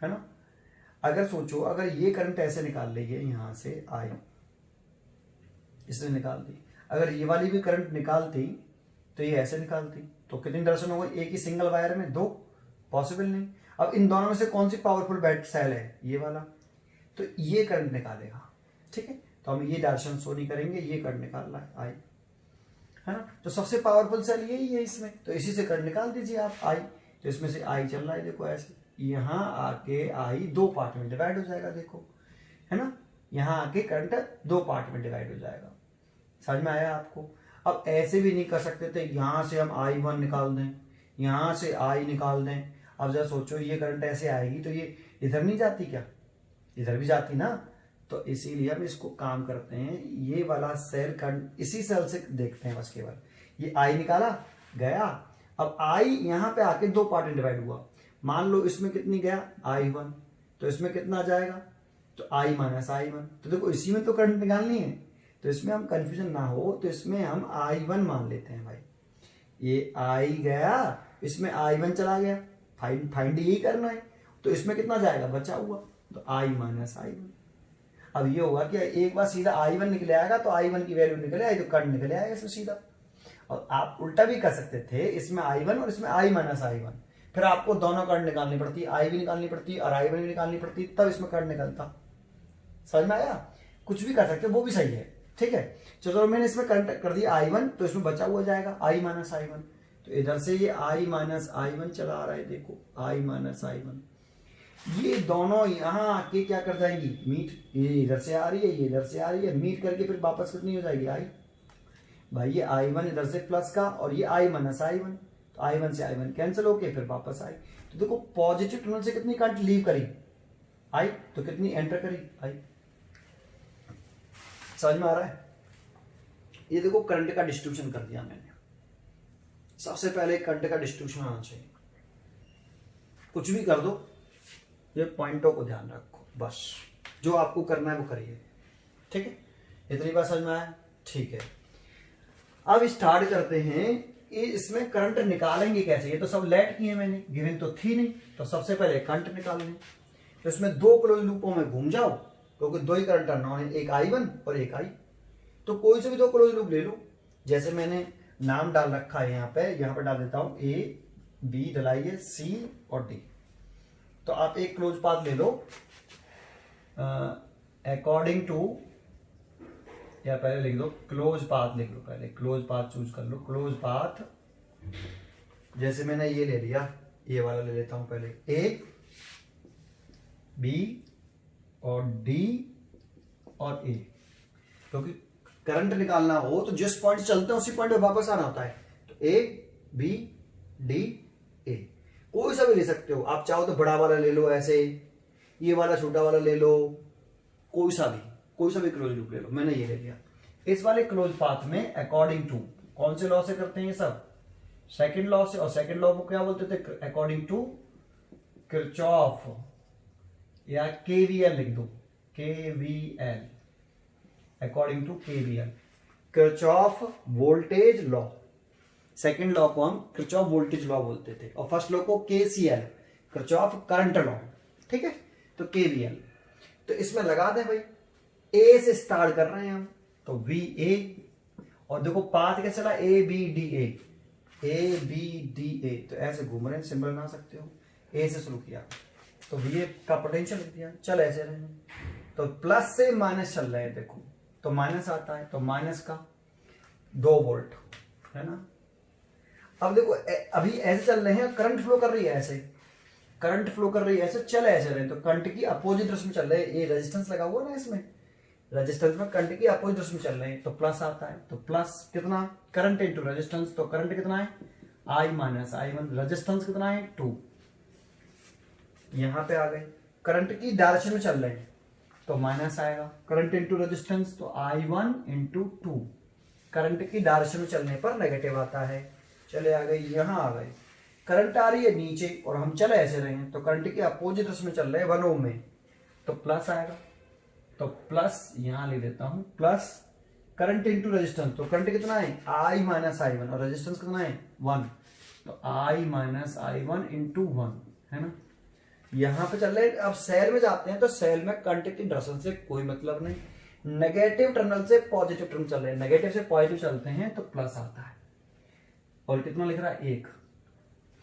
है ना। अगर सोचो, अगर ये करंट ऐसे निकाल रही है यहां से आई, इसने निकाल दी, अगर ये वाली भी करंट निकालती तो ये ऐसे निकालती, तो कितनी डायरेक्शन हो गई, एक ही सिंगल वायर में 2, पॉसिबल नहीं। अब इन दोनों में से कौन सी पावरफुल बैट सेल है, ये वाला, तो ये करंट निकालेगा, ठीक है। तो हम ये डायरेक्शन शो नहीं करेंगे, ये करंट निकालना है आई, है ना, तो सबसे पावरफुल सेल यही है इसमें, तो इसी से करंट निकाल दीजिए आप आई, तो इसमें से आई चल रहा है, देखो ऐसे, यहां आके आई 2 पार्ट में डिवाइड हो जाएगा, देखो, है ना, यहां आके करंट 2 पार्ट में डिवाइड हो जाएगा। समझ में आया आपको। अब ऐसे भी नहीं कर सकते थे, यहां से हम I1 निकाल दें, यहां से I निकाल दें। अब जरा सोचो, ये करंट ऐसे आएगी तो ये इधर नहीं जाती क्या, इधर भी जाती ना, तो इसीलिए हम इसको काम करते हैं, ये वाला सेल करंट इसी सेल से देखते हैं बस, केवल ये I निकाला गया। अब I यहां पे आके 2 पार्ट में डिवाइड हुआ, मान लो इसमें कितनी गया I1, तो इसमें कितना जाएगा, तो I माइनस I1, तो देखो इसी में तो करंट निकालनी है, तो इसमें हम कंफ्यूजन ना हो, तो इसमें हम I1 मान लेते हैं भाई, ये I गया, इसमें I1 चला गया, फाइंड यही करना है, तो इसमें कितना जाएगा, बचा हुआ, तो I माइनस I1। अब ये होगा कि एक बार सीधा I1 निकले आएगा, तो I1 की वैल्यू निकले आएगी, तो करंट निकले आएगा इसमें सीधा। और आप उल्टा भी कर सकते थे, इसमें I1 और इसमें I माइनस I1, फिर आपको दोनों करंट निकालनी पड़ती, I भी निकालनी पड़ती और I1 भी निकालनी पड़ती, तब इसमें करंट निकलता। समझ में आया, कुछ भी कर सकते, वो भी सही है, ठीक है। चलो मैंने इसमें करंट कर दिया I1, तो इसमें बचा हुआ जाएगा I माइनस I1, तो इधर से ये I माइनस I1 चला आ रहा है, देखो I माइनस I1, ये दोनों यहाँ आके क्या कर जाएंगी, मीट, ये इधर से आ रही है, ये इधर से आ रही है, मीट करके फिर वापस कितनी हो जाएगी I, भाई ये I1 इधर से प्लस का और ये I माइनस I1, तो I1 से I1 कैंसिल होके फिर वापस आई, तो देखो पॉजिटिव टर्मिनल से कितनी करंट लीव करी I, तो कितनी एंटर करी I। समझ में आ रहा है, ये देखो करंट का डिस्ट्रीब्यूशन कर दिया मैंने, सबसे पहले करंट का डिस्ट्रीब्यूशन आना चाहिए। कुछ भी कर दो, ये पॉइंटों को ध्यान रखो, बस जो आपको करना है वो करिए। ठीक है, इतनी बात समझ में आया? ठीक है, अब स्टार्ट करते हैं। इसमें करंट निकालेंगे कैसे? ये तो सब लेट किए मैंने, गिवन तो थी नहीं, तो सबसे पहले करंट निकालने। तो इसमें दो क्लोज लूपों में घूम जाओ, क्योंकि दो ही करंट टर्न है, एक I1 और एक I। तो कोई से भी दो क्लोज लूप ले लो। जैसे मैंने नाम डाल रखा है यहाँ पे डाल देता हूं A, B डलाइए, C और D। तो आप एक क्लोज पाथ ले लो अकॉर्डिंग टू, या पहले लिख दो क्लोज पाथ, लिख लो पहले क्लोज पाथ चूज कर लो। क्लोज पाथ जैसे मैंने ये ले लिया, ये वाला ले लेता हूं पहले, A, B और D और A। क्योंकि करंट निकालना हो तो जिस पॉइंट चलते हैं उसी पॉइंट पे वापस आना होता है। तो A, B, D, A कोई सा भी ले सकते हो आप, चाहो तो बड़ा वाला ले लो ऐसे, ये वाला छोटा वाला ले लो, कोई सा भी क्लोज लूप ले लो। मैंने ये ले लिया। इस वाले क्लोज पाथ में अकॉर्डिंग टू कौन से लॉ से करते हैं ये सब? सेकंड लॉ से। और सेकंड लॉ को क्या बोलते थे? अकॉर्डिंग टू किरचॉफ या केवीएल लिख दो, KVL, according to KVL, Kirchhoff voltage law. Second law को हम किरचॉफ वोल्टेज लॉ बोलते थे, और फर्स्ट लॉ को केसीएल, किरचॉफ करंट लॉ। ठीक है, तो केवीएल। तो इसमें लगा दें भाई, ए से स्टार्ट कर रहे हैं हम, तो वी ए, और देखो पाथ क्या चला, A B D A, A B D A. तो ऐसे घूम रहे हैं, सिंबल बना सकते हो। ए से शुरू किया तो वी ए का पोटेंशियल लिख दिया, चल ऐसे रहे हैं। तो प्लस से माइनस चल रहे हैं, देखो तो माइनस आता है, तो माइनस का 2 वोल्ट है ना। अब देखो अभी ऐसे चल रहे हैं, करंट फ्लो कर रही है ऐसे, करंट फ्लो कर रही है ऐसे, चल ऐसे रहे, तो करंट की अपोजिट डायरेक्शन में चल रहे हैं। ये रेजिस्टेंस लगा हुआ ना इसमें, रेजिस्टेंस में करंट की अपोजिट डायरेक्शन में चल रहे हैं, तो प्लस आता है। तो प्लस कितना? करंट इनटू रेजिस्टेंस, तो करंट कितना है? I minus I1। रेजिस्टेंस कितना है? 2। यहां पे आ गए, करंट की डायरेक्शन में चल रहे हैं तो माइनस आएगा। करंट इंटू रेजिस्टेंस, तो I1 इंटू 2। करंट की डायरेक्शन में चलने पर नेगेटिव आता है। चले आ गए, यहां आ गए, करंट आ रही है नीचे और हम चले ऐसे रहे हैं, तो करंट की अपोजिट में चल रहे हैं 1 ओम में, तो प्लस आएगा। तो प्लस यहां ले लेता हूं, प्लस करंट इंटू रेजिस्टेंस, तो करंट कितना है? I माइनस I1, और रेजिस्टेंस कितना है? 1। तो I माइनस I1 इंटू 1 है ना। यहां पे चल रहे हैं। अब सेल में जाते हैं, तो सेल में करंट की डायरेक्शन से कोई मतलब नहीं, नेगेटिव टर्मिनल से पॉजिटिव टर्मिनल चल रहे हैं, नेगेटिव से पॉजिटिव चलते हैं तो प्लस आता है। और कितना लिख रहा है? 1।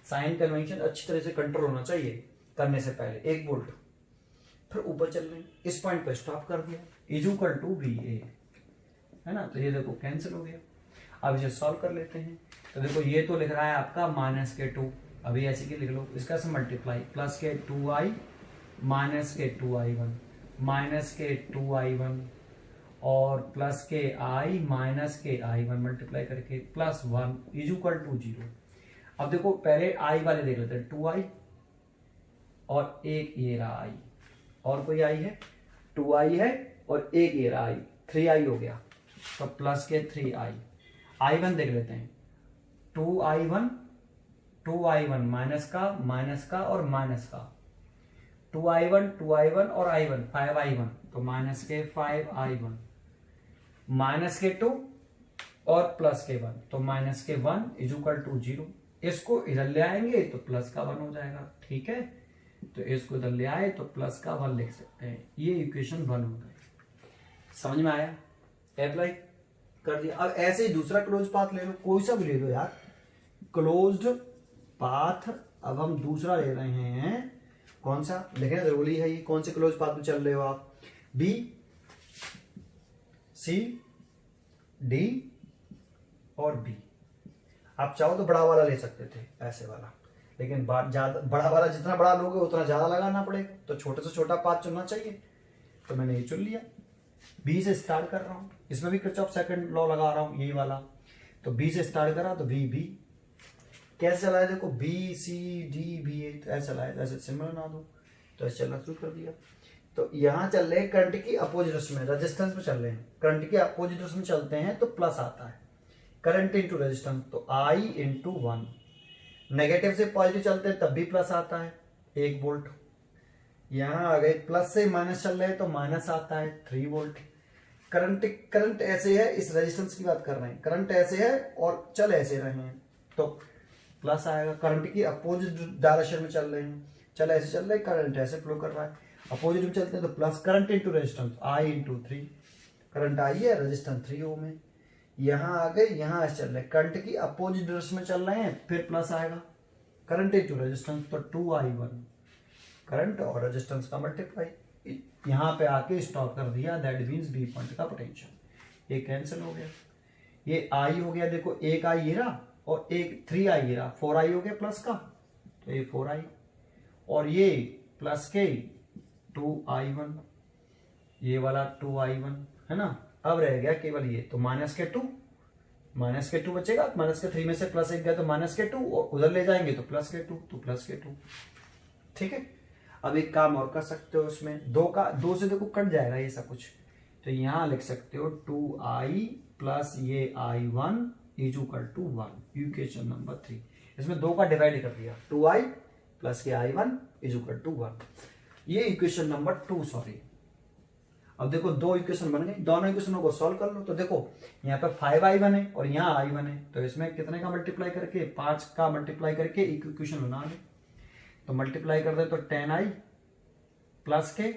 साइन कन्वेंशन अच्छी तरह से कंट्रोल होना चाहिए करने से पहले। 1 वोल्ट, फिर ऊपर चल रहे हैं, इस पॉइंट पर स्टॉप कर दिया, इज इक्वल टू VA है ना। तो ये देखो कैंसिल हो गया। अब इसे सॉल्व कर लेते हैं। तो देखो ये तो लिख रहा है आपका -2, अभी ऐसे की लिख लो, इसका से मल्टीप्लाई, प्लस के 2I माइनस के 2I1 माइनस के 2I1 और प्लस के I माइनस के I1 मल्टीप्लाई करके प्लस 1 इज इक्वल टू 0। अब देखो पहले I वाले देख लेते हैं, 2I और एक ये रहा I, और कोई I है? 2I है और एक ये रहा I, 3I हो गया। तो प्लस के 3I, I1 देख लेते हैं, 2I1 माइनस का और माइनस का, 2I1 और I1 5I1, तो माइनस के 5I1 माइनस के 2 और प्लस के 1, तो माइनस के 1 इज इक्वल टू 0। इसको इधर ले आएंगे तो प्लस का 1 हो जाएगा। ठीक है, तो इसको इधर ले आए तो प्लस का 1 लिख सकते हैं। ये इक्वेशन 1 हो गई। समझ में आया? अप्लाई कर दिया। अब ऐसे ही दूसरा क्लोज पाथ ले लो, कोई सा भी ले लो यार, क्लोज्ड पाथ। अब हम दूसरा ले रहे हैं, कौन सा लिखना जरूरी है? ये कौन से क्लोज पाथ में चल रहे हो आप? B, C, D और B। आप चाहो तो बड़ा वाला ले सकते थे, ऐसे वाला, लेकिन ज्यादा बड़ा वाला जितना बड़ा लोगे उतना ज्यादा लगाना पड़ेगा, तो छोटे से छोटा पाथ चुनना चाहिए। तो मैंने ये चुन लिया। B से स्टार्ट कर रहा हूं, इसमें भी किरचॉफ सेकंड लॉ लगा रहा हूं, ये वाला। तो B से स्टार्ट करा तो VB कैसे चला है? देखो B C D B A, तो ऐसे चला है, ऐसे सिंबल बना दो, तो ऐसे चलना शुरू कर दिया। तो यहां चल रहे हैं करंट की अपोजिट में, रेजिस्टेंस में चल रहे हैं, करंट की अपोजिट में चलते हैं तो प्लस आता है। करंट इंटू रेजिस्टेंस, तो I इंटू 1। नेगेटिव से पॉजिटिव चलते हैं तब भी प्लस आता है 1 वोल्ट। यहां आ गए प्लस से माइनस चल रहे हैं तो माइनस आता है 3 वोल्ट। करंट ऐसे है, इस रेजिस्टेंस की बात कर रहे हैं, करंट ऐसे है और चल ऐसे रहे हैं तो प्लस आएगा। करंट की अपोजिट डायरेक्शन में चल रहे हैं, चल ऐसे चल रहे हैं, करंट ऐसे फ्लो कर रहा है, अपोजिट में चलते हैं तो plus. Current into resistance I into 3, current I है, रेजिस्टेंस 3 ओम है। यहां आ गए, यहां ऐसे चल रहे हैं, करंट की अपोजिट डायरेक्शन में चल रहे हैं, फिर प्लस आएगा। करंट इंटू रेजिस्टेंस तो 2I1, करंट और रेजिस्टेंस का मल्टीप्लाई, यहां पे आके स्टॉप कर दिया, दैट मींस बी पॉइंट का पोटेंशियल। ये कैंसिल हो गया, ये आई हो गया, देखो एक आई ये रहा और एक 3I ये रहा, 4I हो गया प्लस का, तो ये 4I और ये प्लस के 2I1, ये वाला 2I1 है ना। अब रह गया केवल ये, तो माइनस के 2 बचेगा, माइनस के 3 में से प्लस 1 गया तो माइनस के 2, और उधर ले जाएंगे तो प्लस के 2, तो प्लस के 2। ठीक है, अब एक काम और कर सकते हो, उसमें दो से देखो कट जाएगा ये सब कुछ, तो यहां लिख सकते हो 2I प्लस ये I1 is equal to 1, equation number 3। इसमें 2 का डिवाइड कर दिया, 2I प्लस के I1 इज इक्वल टू 1, ये इक्वेशन नंबर 2 सॉरी। अब देखो 2 इक्वेशन बन गई, दोनों इक्वेशनों को सॉल्व कर लो, तो देखो यहाँ पे 5I1 है और यहाँ I1 है, तो इसमें कितने का मल्टीप्लाई करके, 5 का मल्टीप्लाई करके एक इक्वेशन बना ले, तो मल्टीप्लाई कर दे तो 10I प्लस के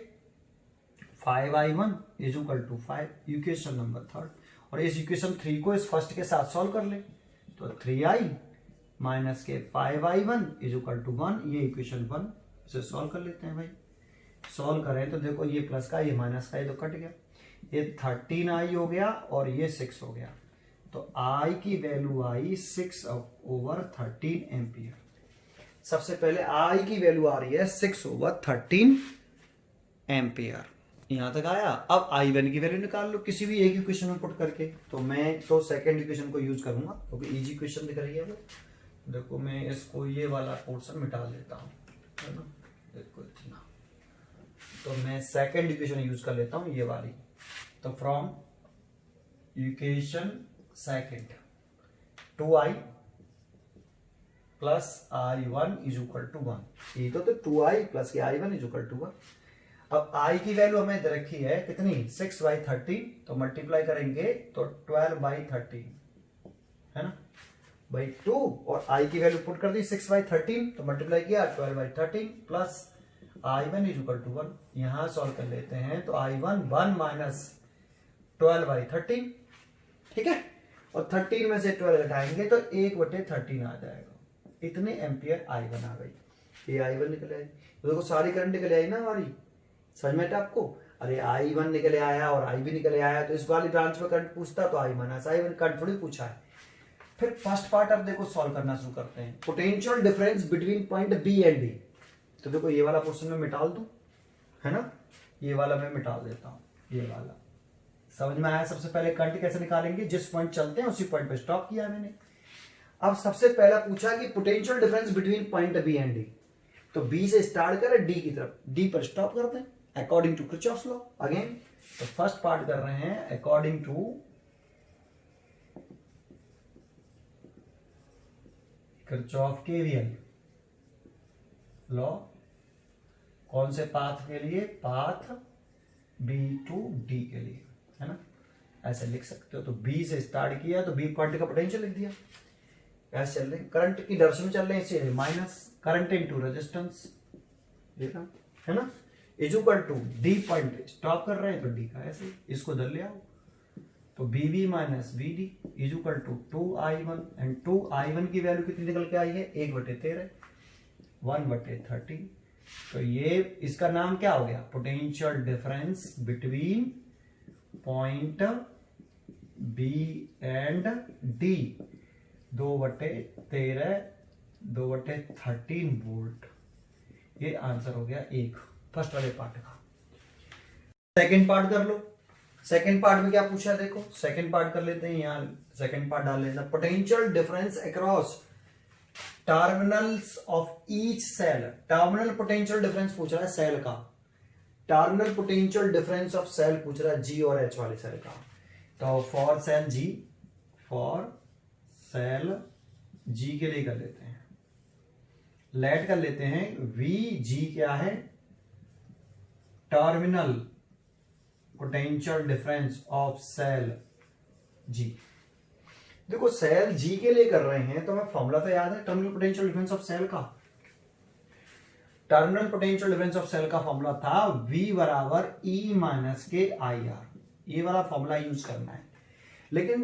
5I1 is equal to 5, equation number 3। और इस इक्वेशन 3 को इस फर्स्ट के साथ सॉल्व कर ले, तो 3I माइनस के 5I1 इज इक्वल टू 1, ये इक्वेशन 1 इसे सॉल्व कर लेते हैं भाई। सॉल्व करें तो देखो ये प्लस का, ये माइनस का, ये तो कट गया, ये 13I हो गया और ये 6 हो गया, तो I की वैल्यू आई 6/13 एम्पियर। सबसे पहले I की वैल्यू आ रही है 6/13 एम्पियर, यहां तक आया। अब I1 की वैल्यू निकाल लो किसी भी एक इक्वेशन में पुट करके, तो मैं तो सेकंड इक्वेशन को यूज करूंगा क्योंकि इजी इक्वेशन दिख रही है वो। देखो मैं इसको ये वाला पोर्शन मिटा लेता हूं, है ना, देखो इतना, तो मैं सेकंड इक्वेशन यूज कर लेता हूं ये वाली, तो from equation second 2I plus I1 is equal to 1, ये तो 2I प्लस के I1 इज इक्वल टू 1। अब I की वैल्यू हमें दे रखी है कितनी, 6/13, तो मल्टीप्लाई करेंगे तो 12/13 है ना, बाई 2, और I की वैल्यू पुट कर दी 6/13, तो मल्टीप्लाई किया 12/13 plus I1 is equal to 1। यहां सॉल्व कर लेते हैं तो I1 1 माइनस 12/13, ठीक है, और 13 में से 12 घटाएंगे तो 1/13 आ जाएगा, इतने एम्पियर I1 आ गई, ये I1 निकल आई। तो देखो सारी करंट निकल आई ना हमारी, समझ में आता आपको। अरे I1 निकले आया और I भी निकले आया, तो इस वाली ब्रांच में करंट पूछता तो I माइनस I1 करंट थोड़ी पूछा है। फिर फर्स्ट पार्ट अब देखो सॉल्व करना शुरू करते हैं, potential difference between point B and D. तो देखो ये वाला पोर्शन में मिटा दूं, है ना, ये वाला मैं मिटा देता हूं, ये वाला समझ में आया। सबसे पहले करंट कैसे निकालेंगे, जिस पॉइंट चलते हैं उसी पॉइंट पे स्टॉप किया मैंने। अब सबसे पहला पूछा कि potential difference between point B and D, तो बी से स्टार्ट करें डी की तरफ, डी पर स्टॉप करते हैं according to Kirchhoff's law again. तो फर्स्ट पार्ट कर रहे हैं according to Kirchhoff KVL law, कौन से पाथ के लिए, पाथ बी टू डी के लिए, है ना, ऐसे लिख सकते हो। तो बी से स्टार्ट किया तो बी पॉइंट का पोटेंशियल लिख दिया, ऐसे चल रहे करंट की डायरेक्शन में चल रहे हैं, इसलिए माइनस करंट इनटू रेजिस्टेंस, देखा है ना, is equal to D point stop कर रहे हैं तो डी का ऐसे, इसको इधर ले आओ, तो B B minus B D is equal to 2I1, and 2I1 की वैल्यू कितनी निकल के आई है, 1/13, 1/13। तो ये इसका नाम क्या हो गया, potential difference between point B and D, 2/13, 2/13 volt. ये आंसर हो गया एक फर्स्ट वाले पार्ट का। सेकंड पार्ट कर लो, सेकंड पार्ट में क्या पूछा है देखो, सेकंड पार्ट कर लेते हैं, यहां सेकंड पार्ट डाल लेना, potential difference across terminals of each cell. Terminal potential difference पूछ रहा है सेल का, terminal potential difference of cell पूछ रहा है जी और एच वाले सेल का। तो for cell G, for cell G के लिए कर लेते हैं, लेट कर लेते हैं वी जी क्या है, terminal potential difference of cell G. देखो सेल जी के लिए कर रहे हैं तो हमें फॉर्मूला तो याद है terminal potential difference of cell का। Terminal potential difference of cell का फॉर्मूला था V बराबर E माइनस के आई आर, ये वाला फॉर्मूला यूज करना है। लेकिन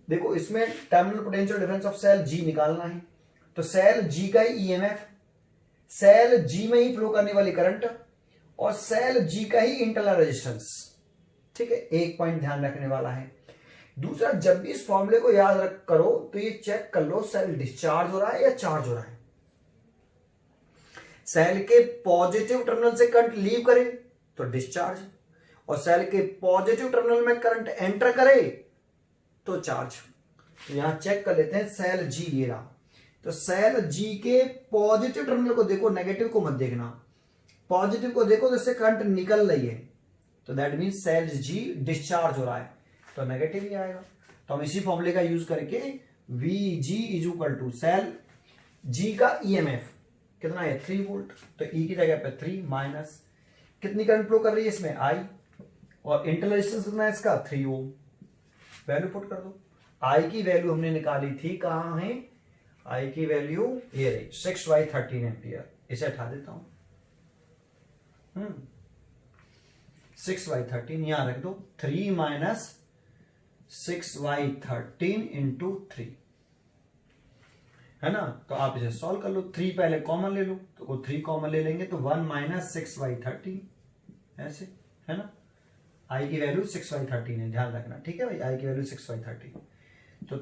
देखो इसमें terminal potential difference of cell G निकालना है, तो सेल जी का ही ईएमएफ, सेल जी में ही फ्लो करने वाली करंट और सेल जी का ही इंटरनल रेजिस्टेंस। ठीक है, एक पॉइंट ध्यान रखने वाला है। दूसरा, जब भी इस फॉर्मूले को याद रख करो तो ये चेक कर लो सेल डिस्चार्ज हो रहा है या चार्ज हो रहा है। सेल के पॉजिटिव टर्मिनल से करंट लीव करे तो डिस्चार्ज, और सेल के पॉजिटिव टर्मिनल में करंट एंटर करे तो चार्ज। तो यहां चेक कर लेते हैं सेल जी ये रहा, तो सेल जी के पॉजिटिव टर्मिनल को देखो, नेगेटिव को मत देखना, पॉजिटिव को देखो तो इससे करंट निकल रही है, तो that mean cell G discharge हो रहा है, तो नेगेटिव ही आएगा। तो हम इसी फॉर्मूले का यूज करके V G is equal to cell G का ईएमएफ कितना है 3 वोल्ट, तो ई की जगह पे 3 माइनस कितनी करंट फ्लो कर रही है इसमें आई, और इंटरनल रेजिस्टेंस कितना है इसका 3 ओम। वैल्यू पुट कर दो, आई की वैल्यू हमने निकाली थी, कहां है आई की वैल्यू, ये रही 6/13 एम्पियर। इसे हटा देता हूं, 6/13 यहां रख दो, 3 माइनस 6/13 इंटू 3 है ना। तो आप इसे सॉल्व कर लो, 3 पहले कॉमन ले लो, तो वो 3 कॉमन ले लेंगे तो 1 माइनस 6/13 ऐसे, है ना। आई की वैल्यू 6/13 है, ध्यान रखना, ठीक है भाई, आई की वैल्यू 6/13। तो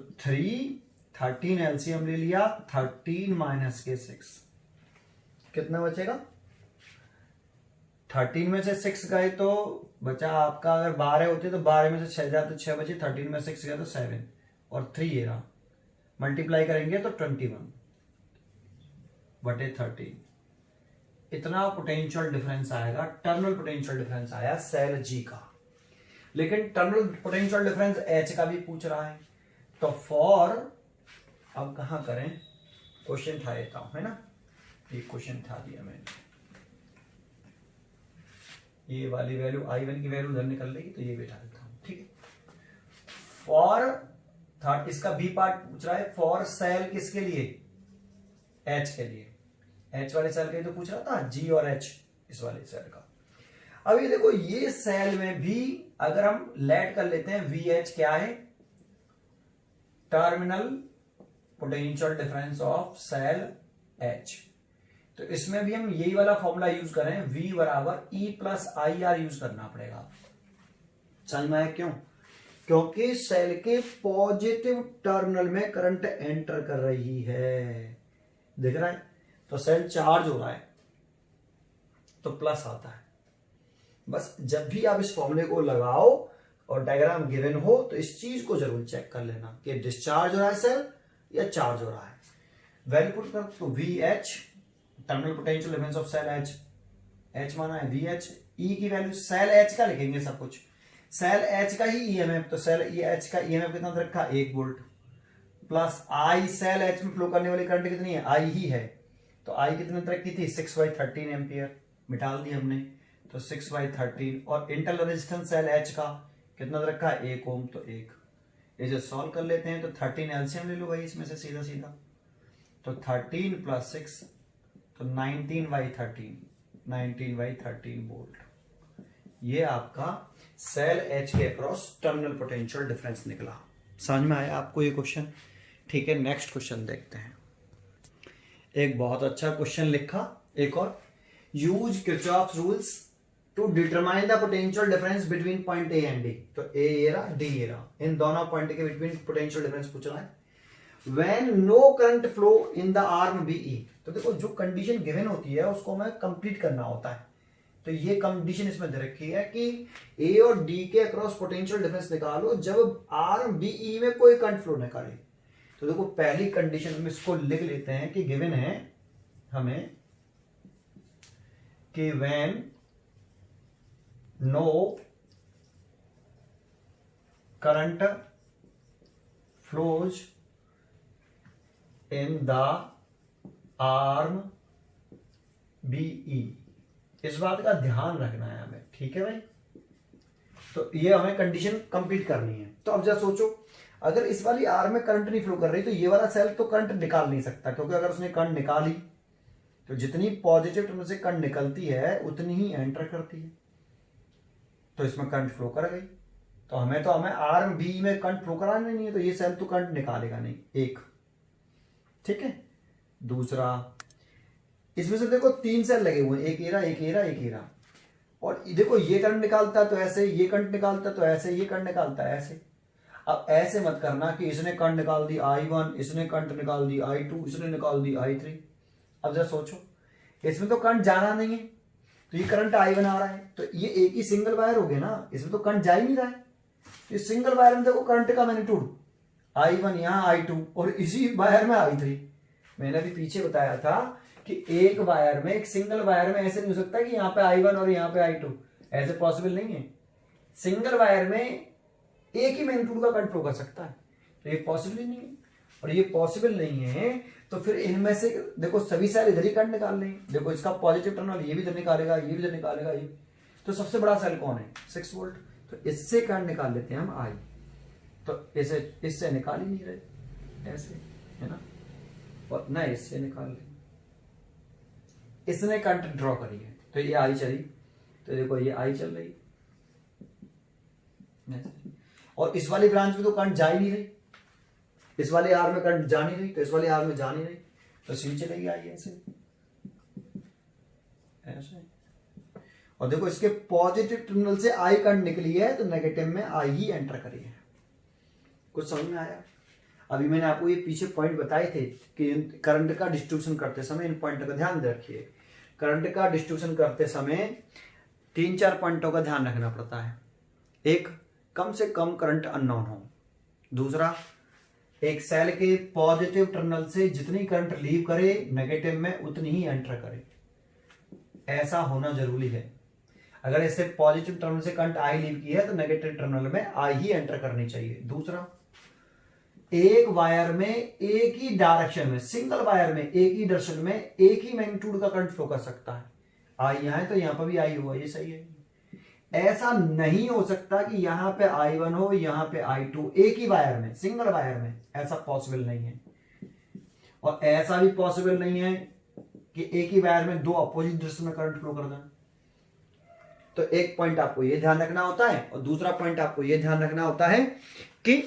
13 एलसीएम ले लिया, 13 माइनस के 6 कितना बचेगा, 13 में से 6 गए तो बचा आपका, अगर 12 होते तो 12 में से 6 जाए तो 6 बचे, 13 में 6 गए तो 7 और 3 ये रहा, मल्टीप्लाई करेंगे तो 21/13। इतना पोटेंशियल डिफरेंस आएगा, टर्मिनल पोटेंशियल डिफरेंस आया सेल जी का। लेकिन टर्मिनल पोटेंशियल डिफरेंस एच का भी पूछ रहा है, तो फॉर, अब कहां करें, क्वेश्चन था देता हूं, है ना, ये क्वेश्चन था दिया मैंने, ये वाली वैल्यू I1 की वैल्यू उधर निकल रही, तो ये बैठा देता हूं, ठीक है। फॉर थर्ड, इसका बी पार्ट पूछ रहा है, फॉर सेल किसके लिए, एच के लिए, एच वाले सेल के लिए तो पूछ रहा था, जी और एच इस वाले सेल का। अब ये देखो, ये सेल में भी अगर हम लेट कर लेते हैं, वी एच क्या है, terminal potential difference of cell H, तो इसमें भी हम यही वाला फॉर्मूला यूज करें, V बराबर E plus I R use करना पड़ेगा। समझ में आया क्यों, क्योंकि सेल के पॉजिटिव टर्मिनल में करंट एंटर कर रही है, दिख रहा है, तो सेल चार्ज हो रहा है तो प्लस आता है। बस जब भी आप इस फॉर्मूले को लगाओ और डायग्राम गिवन हो तो इस चीज को जरूर चेक कर लेना कि डिस्चार्ज हो रहा है सेल या चार्ज हो रहा है। वैल्यू पुट कर, तो V H terminal potential difference of cell H, H माना है वी एच, ई की वैल्यू सेल एच का लिखेंगे सब कुछ, सेल एच का ही ईएमएफ, तो सेल एच का ईएमएफ कितना रखा 1 वोल्ट, प्लस आई सेल एच में फ्लो करने वाली करंट कितनी है, आई ही है, तो आई कितने रखी थी 6/13 एम्पियर, मिटा दी हमने, तो 6/13, और इंटरनल रेजिस्टेंस सेल एच का कितना रखा है 1 ओम, तो 1। इसे सॉल्व कर लेते हैं, तो 13 एलसीएम ले लो भाई इसमें से सीधा सीधा, तो 13 प्लस 6 तो 19/13 वोल्ट। ये आपका सेल एच के अक्रॉस टर्मिनल पोटेंशियल डिफरेंस निकला। समझ में आया आपको ये क्वेश्चन, ठीक है। नेक्स्ट क्वेश्चन देखते हैं, एक बहुत अच्छा क्वेश्चन लिखा, एक और, use Kirchhoff's rules to determine the potential difference between point A and D, तो ए ये रहा, डी ये रहा, इन दोनों पॉइंट के बिटवीन पोटेंशियल डिफरेंस पूछ रहा है। When no current flow in the arm BE, तो देखो जो कंडीशन गिवन होती है उसको हमें कंप्लीट करना होता है, तो ये कंडीशन इसमें दे रखी है कि ए और डी के अक्रॉस पोटेंशियल डिफरेंस निकालो जब आर्म बीई में कोई करंट फ्लो न करे। तो देखो पहली कंडीशन में इसको लिख लेते हैं कि गिवन है हमें कि when no current flows in the arm BE। इस बात का ध्यान रखना है हमें, ठीक है भाई। तो ये हमें कंडीशन कंप्लीट करनी है। तो अब जरा सोचो, अगर इस वाली आर्म में करंट नहीं फ्लो कर रही तो ये वाला सेल तो करंट निकाल नहीं सकता, क्योंकि अगर उसने करंट निकाली तो जितनी पॉजिटिव टर्मिनल से करंट निकलती है उतनी ही एंटर करती है, तो इसमें करंट फ्लो कर गई। तो हमें आर्म बी में करंट फ्लो कराना नहीं है, तो ये सेल तो करंट निकालेगा नहीं, एक, ठीक है। दूसरा, इसमें से देखो 3 सेल लगे हुए हैं, एक एरा एक एरा एक एरा, और देखो ये करंट निकालता है तो ऐसे, ये करंट निकालता है तो ऐसे, ये करंट निकालता है ऐसे। अब ऐसे मत करना कि इसने करंट निकाल दी I1, इसने करंट निकाल दी I2, इसने निकाल दी I3। अब जरा सोचो, इसमें तो करंट जाना नहीं है, तो ये करंट I1 आ रहा है, तो ये एक ही सिंगल वायर हो गया ना, इसमें तो करंट जा ही नहीं रहा है। तो इस सिंगल वायर में देखो करंट का मैग्नीट्यूड I1 यहाँ I2 और इसी वायर में I3। मैंने अभी पीछे बताया था कि एक वायर में, एक सिंगल वायर में ऐसे नहीं हो सकता कि यहाँ पे I1 और यहाँ पे I2, ऐसे पॉसिबल नहीं है। सिंगल वायर में एक ही मैग्नीट्यूड का करंट फ्लो कर सकता है, तो ये पॉसिबल ही नहीं है। और ये पॉसिबल नहीं है तो फिर इनमें से देखो सभी सेल इधर ही करंट निकाल लेंगे। देखो इसका पॉजिटिव टर्मिनल ये भी इधर निकालेगा, ये भी इधर निकालेगा, ये, तो सबसे बड़ा सेल कौन है? 6 वोल्ट। तो इससे करंट निकाल लेते हैं हम I, तो इससे निकाल ही नहीं रहे, ऐसे है ना, और ना इससे निकाल लें, इसने करंट ड्रॉ करी है, तो ये I चली, तो देखो ये I चल रही, और इस वाली ब्रांच में तो करंट जा ही नहीं रही, इस वाले आर में करंट जा नहीं रही, तो इस वाले आर में जा नहीं रही, तो सी चलेगी I ऐसे ऐसे। और देखो इसके पॉजिटिव टर्मिनल से I करंट निकली है, तो नेगेटिव में I ही एंटर करी है। कुछ समझ में आया? अभी मैंने आपको ये पीछे पॉइंट बताए थे कि करंट का डिस्ट्रीब्यूशन करते समय इन पॉइंटों का ध्यान रखिए। करंट का डिस्ट्रीब्यूशन करते समय 3-4 पॉइंटों का ध्यान रखना पड़ता है। एक, कम से कम करंट अननोन हो। दूसरा, एक सेल के पॉजिटिव टर्मिनल से जितनी करंट लीव करे नेगेटिव में उतनी ही एंटर करे, ऐसा होना जरूरी है। अगर इससे पॉजिटिव टर्मिनल से करंट I लीव की है तो नेगेटिव टर्मिनल में I ही एंटर करनी चाहिए। दूसरा, एक वायर में एक ही डायरेक्शन में, सिंगल वायर में एक ही डायरेक्शन में एक ही मैग्नीट्यूड का करंट फ्लो कर सकता है। I यहां है तो यहां पर भी I हुआ, ये सही है। ऐसा नहीं हो सकता कि यहां पे I1 हो, यहां पे I2, एक ही वायर में, सिंगल वायर में, ऐसा पॉसिबल नहीं है। और ऐसा भी पॉसिबल नहीं है कि एक ही वायर में दो अपोजिट डायरेक्शन में करंट फ्लो कर दें। तो एक पॉइंट आपको यह ध्यान रखना होता है, और दूसरा पॉइंट आपको यह ध्यान रखना होता है कि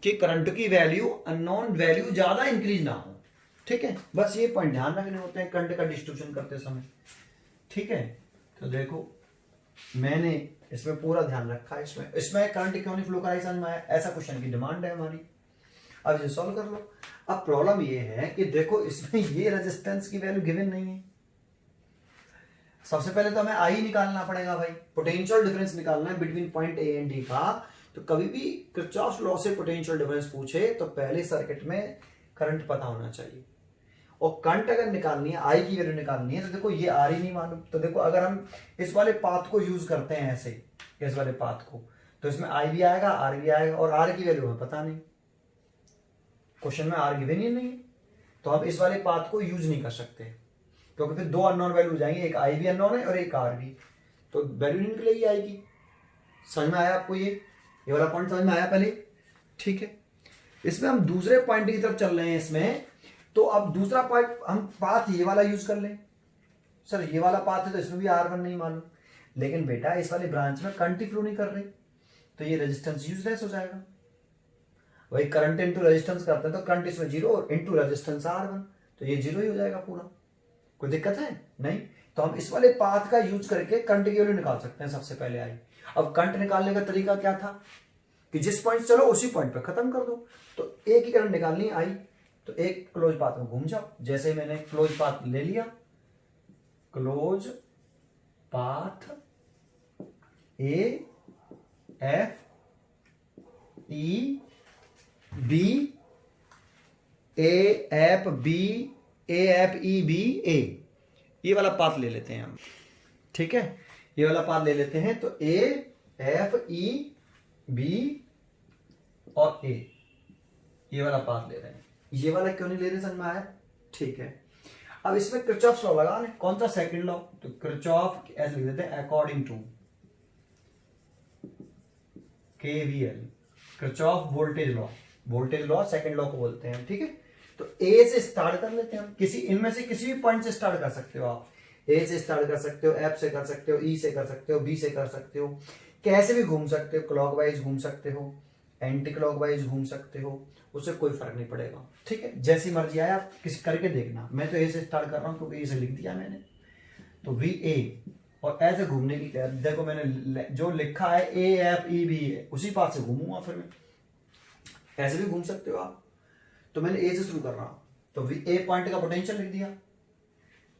करंट की वैल्यू, अननोन वैल्यू ज्यादा इंक्रीज ना हो। ठीक है, बस ये पॉइंट ध्यान रखने होते हैं करंट का डिस्ट्रीब्यूशन करते समय। ठीक है, तो देखो मैंने इसमें पूरा ध्यान रखा है। इसमें करंट क्यों नहीं फ्लो करा, समझ में आया? ऐसा क्वेश्चन की डिमांड है हमारी। अब इसे सॉल्व कर लो। अब प्रॉब्लम ये है कि देखो इसमें ये रेजिस्टेंस की वैल्यू गिवन नहीं है। सबसे पहले तो हमें I निकालना पड़ेगा भाई, पोटेंशियल डिफरेंस निकालना है between point A and D का। तो कभी भी किरचॉफ लॉ से पोटेंशियल डिफरेंस पूछे तो पहले सर्किट में करंट पता होना चाहिए, और करंट अगर निकालनी है, I की वैल्यू निकालनी है, तो देखो ये R ही नहीं मालूम। तो देखो अगर हम इस वाले पाथ को यूज करते हैं ऐसे, इस वाले पाथ को, तो इसमें I भी आएगा, R भी आएगा, और R की वैल्यू हमें पता नहीं, क्वेश्चन में R गिवन ही नहीं है, तो हम इस वाले पाथ को यूज नहीं कर सकते, क्योंकि फिर दो अननोन वैल्यू जाएंगे, एक I भी अननोन है और एक R भी, तो वैल्यू नहीं निकलेगी I की। समझ में आया आपको? ये वाला पॉइंट समझ में आया पहले? ठीक है, इसमें हम दूसरे पॉइंट की तरफ चल रहे हैं इसमें। तो अब दूसरा पॉइंट, हम पाथ ये वाला यूज कर लें। सर ये वाला पाथ है तो इसमें भी R1 नहीं मालूम, लेकिन बेटा इस वाली ब्रांच में करंट ही फ्लो नहीं कर रही, तो ये रेजिस्टेंस यूजलेस हो जाएगा। वही करंट इंटू रेजिस्टेंस करते हैं तो करंट इसमें 0 और इंटू रेजिस्टेंस R1, तो ये 0 ही हो जाएगा पूरा। कोई दिक्कत है? नहीं। तो हम इस वाले पाथ का यूज करके करंट की वैल्यू निकाल सकते हैं सबसे पहले I। अब करंट निकालने का तरीका क्या था कि जिस पॉइंट चलो उसी पॉइंट पे खत्म कर दो। तो एक ही करंट निकालनी I, तो एक क्लोज पाथ में घूम जाओ। जैसे मैंने क्लोज पाथ ले लिया, close path A F E B, A F B, A F E B A, ये वाला पाथ ले लेते हैं हम। ठीक है, ये वाला पाथ ले लेते हैं। तो A F E B और A, ये वाला पाथ ले रहे हैं। ये वाला क्यों नहीं ले रहे, समझ में आया? ठीक है, अब इसमें किरचॉफ लॉ लगा लें। कौन सा? Second law. तो किरचॉफ ऐसे लिख देते हैं, according to KVL, Kirchhoff voltage law. Voltage law second law को बोलते हैं, ठीक है। तो ए से स्टार्ट कर लेते हैं हम, किसी इनमें से किसी भी पॉइंट से स्टार्ट कर सकते हो आप। ए से स्टार्ट कर सकते हो, एफ से कर सकते हो, ई से कर सकते हो, बी से कर सकते हो, कैसे भी घूम सकते हो, क्लॉकवाइज घूम सकते हो, एंटी क्लॉकवाइज घूम सकते हो, उससे कोई फर्क नहीं पड़ेगा, ठीक है। जैसी मर्जी आए आप किसी करके देखना। मैं तो ए से स्टार्ट कर रहा हूँ क्योंकि ए से लिख दिया मैंने। तो वी ए, और ऐसे घूमने की क्या, देखो मैंने जो लिखा है ए एफ ई बी है, उसी पास से घूमूंगा फिर मैं। ऐसे भी घूम सकते हो आप। तो मैंने ए से शुरू कर रहा हूं, तो वी ए पॉइंट का पोटेंशियल लिख दिया।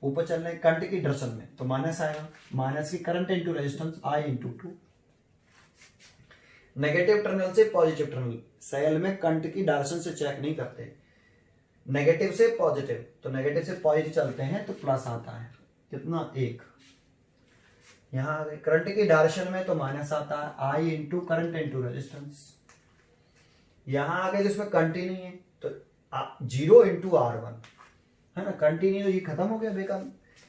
ऊपर चल रहे करंट की डायरेक्शन में, तो माइनस आएगा, माइनस की current into resistance I into 2। Negative terminal से पॉजिटिव टर्मिनल, सेल में करंट की डायरेक्शन से चेक नहीं करते, नेगेटिव से पॉजिटिव, तो नेगेटिव से पॉजिटिव चलते हैं तो प्लस आता है, कितना? 1। यहां आ गए करंट की डायरेक्शन में, तो माइनस आता है आई इंटू करंट इंटू रेजिस्टेंस। यहां आ गए जिसमें करंट ही नहीं है, तो 0 इंटू R1 है ना, करंट ही नहीं, तो ये खत्म हो गया बेकार।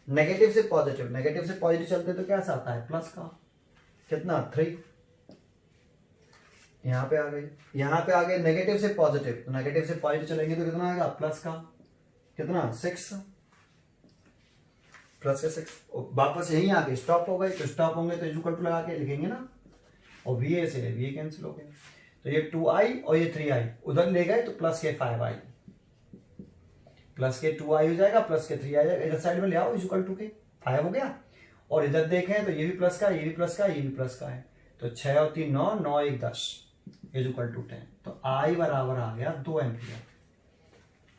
नेगेटिव से पॉजिटिव, नेगेटिव से पॉजिटिव चलते तो कैसा आता है? प्लस का, कितना? 3। यहां पे आ गए नेगेटिव से पॉजिटिव, तो नेगेटिव से पॉजिटिव चलेंगे तो कितना आएगा? प्लस का, कितना? 6, प्लस का 6। वापस यहीं आ गए, स्टॉप हो गए, तो स्टॉप होंगे तो इक्वल टू लगा के लिखेंगे ना, और VA से VA कैंसिल हो गए, तो ये 2i और ये 3i उधर ले गए, तो प्लस के 5i, प्लस के 2i हो जाएगा, प्लस के 3i जाएगा, इधर साइड में ले आओ, इक्वल टू के 5 हो गया। और इधर देखें तो ये भी प्लस का, ये भी प्लस का, ये भी प्लस का है, तो 6 और 3 9, 9 1 10 इज इक्वल टू 10। तो I बराबर आ गया 2 एम्पियर,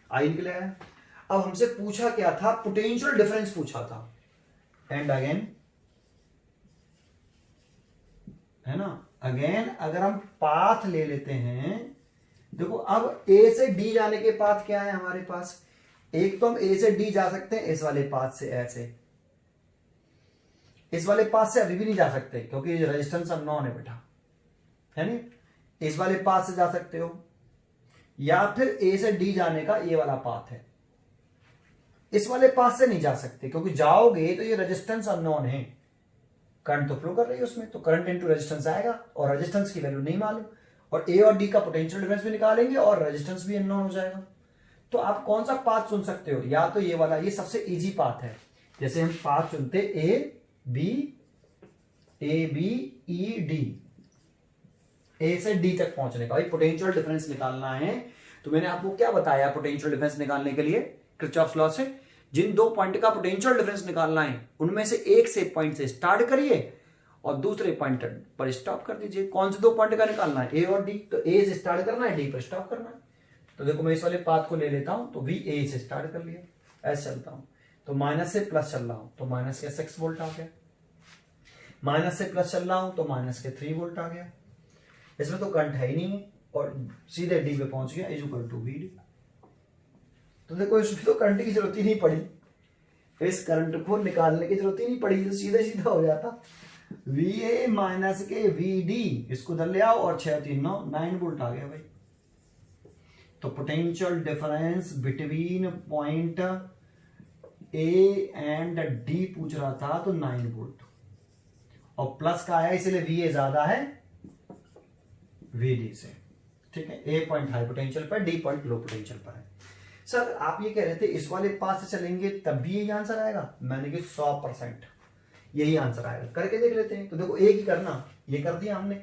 आई निकल आया। अब हमसे पूछा क्या था? पोटेंशियल डिफरेंस पूछा था। एंड अगेन, है ना, अगेन अगर हम पाथ ले लेते हैं, देखो अब A से D जाने के पाथ क्या है हमारे पास? एक तो हम A से D जा सकते हैं इस वाले पाथ से, ऐसे इस वाले पाथ से अभी भी नहीं जा सकते क्योंकि रेजिस्टेंस अननोन है बेटा, है नहीं। इस वाले पाथ से जा सकते हो, या फिर A से D जाने का ये वाला पाथ है। इस वाले पाथ से नहीं जा सकते क्योंकि जाओगे तो ये रेजिस्टेंस अननोन है, करंट तो फ्लो कर रही है उसमें, तो करंट इनटू रेजिस्टेंस आएगा, और रेजिस्टेंस की वैल्यू नहीं मालूम, और A और D का पोटेंशियल डिफरेंस भी निकालेंगे और रेजिस्टेंस भी अननोन हो जाएगा। तो आप कौन सा पाथ चुन सकते हो? या तो ये वाला, ये सबसे इजी पाथ है। जैसे हम पाथ चुनते A B E D, A से D तक पहुंचने का, भाई पोटेंशियल डिफरेंस निकालना है। तो मैंने आपको क्या बताया पोटेंशियल डिफरेंस निकालने के लिए? किरचॉफ्स लॉ से जिन दो पॉइंट का पोटेंशियल डिफरेंस निकालना है उनमें से एक से पॉइंट से स्टार्ट करिए और दूसरे पॉइंट पर स्टॉप कर दीजिए। कौन से दो पॉइंट का निकालना है? A और D। तो A से स्टार्ट करना है, D पर स्टॉप करना है। तो देखो मैं इस वाले पाथ को ले लेता हूं, तो भी A से स्टार्ट कर लिया, ऐसे चलता हूं, तो माइनस से प्लस चल रहा हूं, तो माइनस के 6 वोल्ट आ गया, माइनस से प्लस चल रहा हूं तो माइनस के 3 वोल्ट आ गया। इसमें तो करंट है ही नहीं है और सीधे D पे पहुंच गया, इज इक्वल टू VD। तो देखो इसमें तो करंट की जरूरत ही नहीं पड़ी, इस करंट को निकालने की जरूरत ही नहीं पड़ी, तो सीधा सीधा हो जाता। VA माइनस के VD, इसको इधर ले आओ, और 6 3 9 9 वोल्ट आ गया भाई। तो potential difference between point A and D पूछ रहा था, तो 9 वोल्ट, और प्लस का आया इसलिए VA ज्यादा है VD से, ठीक है। A पॉइंट हाई पोटेंशियल पर, D पॉइंट लो पोटेंशियल पर है। सर आप ये कह रहे थे इस वाले पास से चलेंगे तब भी यही आंसर आएगा, मैंने कहा 100% यही आंसर आएगा, करके देख लेते हैं। तो देखो एक ही करना, ये कर दिया हमने,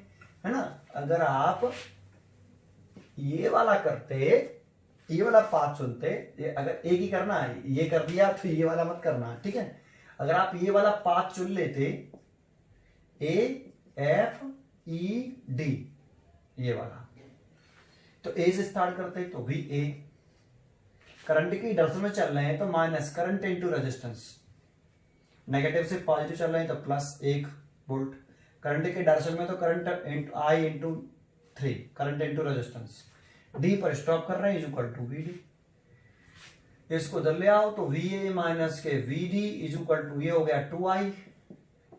है ना। अगर आप ये वाला करते, ये वाला पाथ चुनते, अगर एक ही करना है, ये कर दिया तो ये वाला मत करना, ठीक है। अगर आप ये वाला पाथ चुन लेते, A F E D, ये वाला, तो A से स्टार्ट करते तो भी A, करंट की डायरेक्शन में चल रहे हैं तो minus current into resistance, negative से पॉजिटिव चल रहे हैं तो प्लस 1 वोल्ट, करंट की डायरेक्शन में तो current I into 3, current into resistance, D पर स्टॉप कर रहे हैं, इज इक्वल टू VD। इसको इधर ले आओ तो VA माइनस के VD इज इक्वल टू, ये हो गया 2i,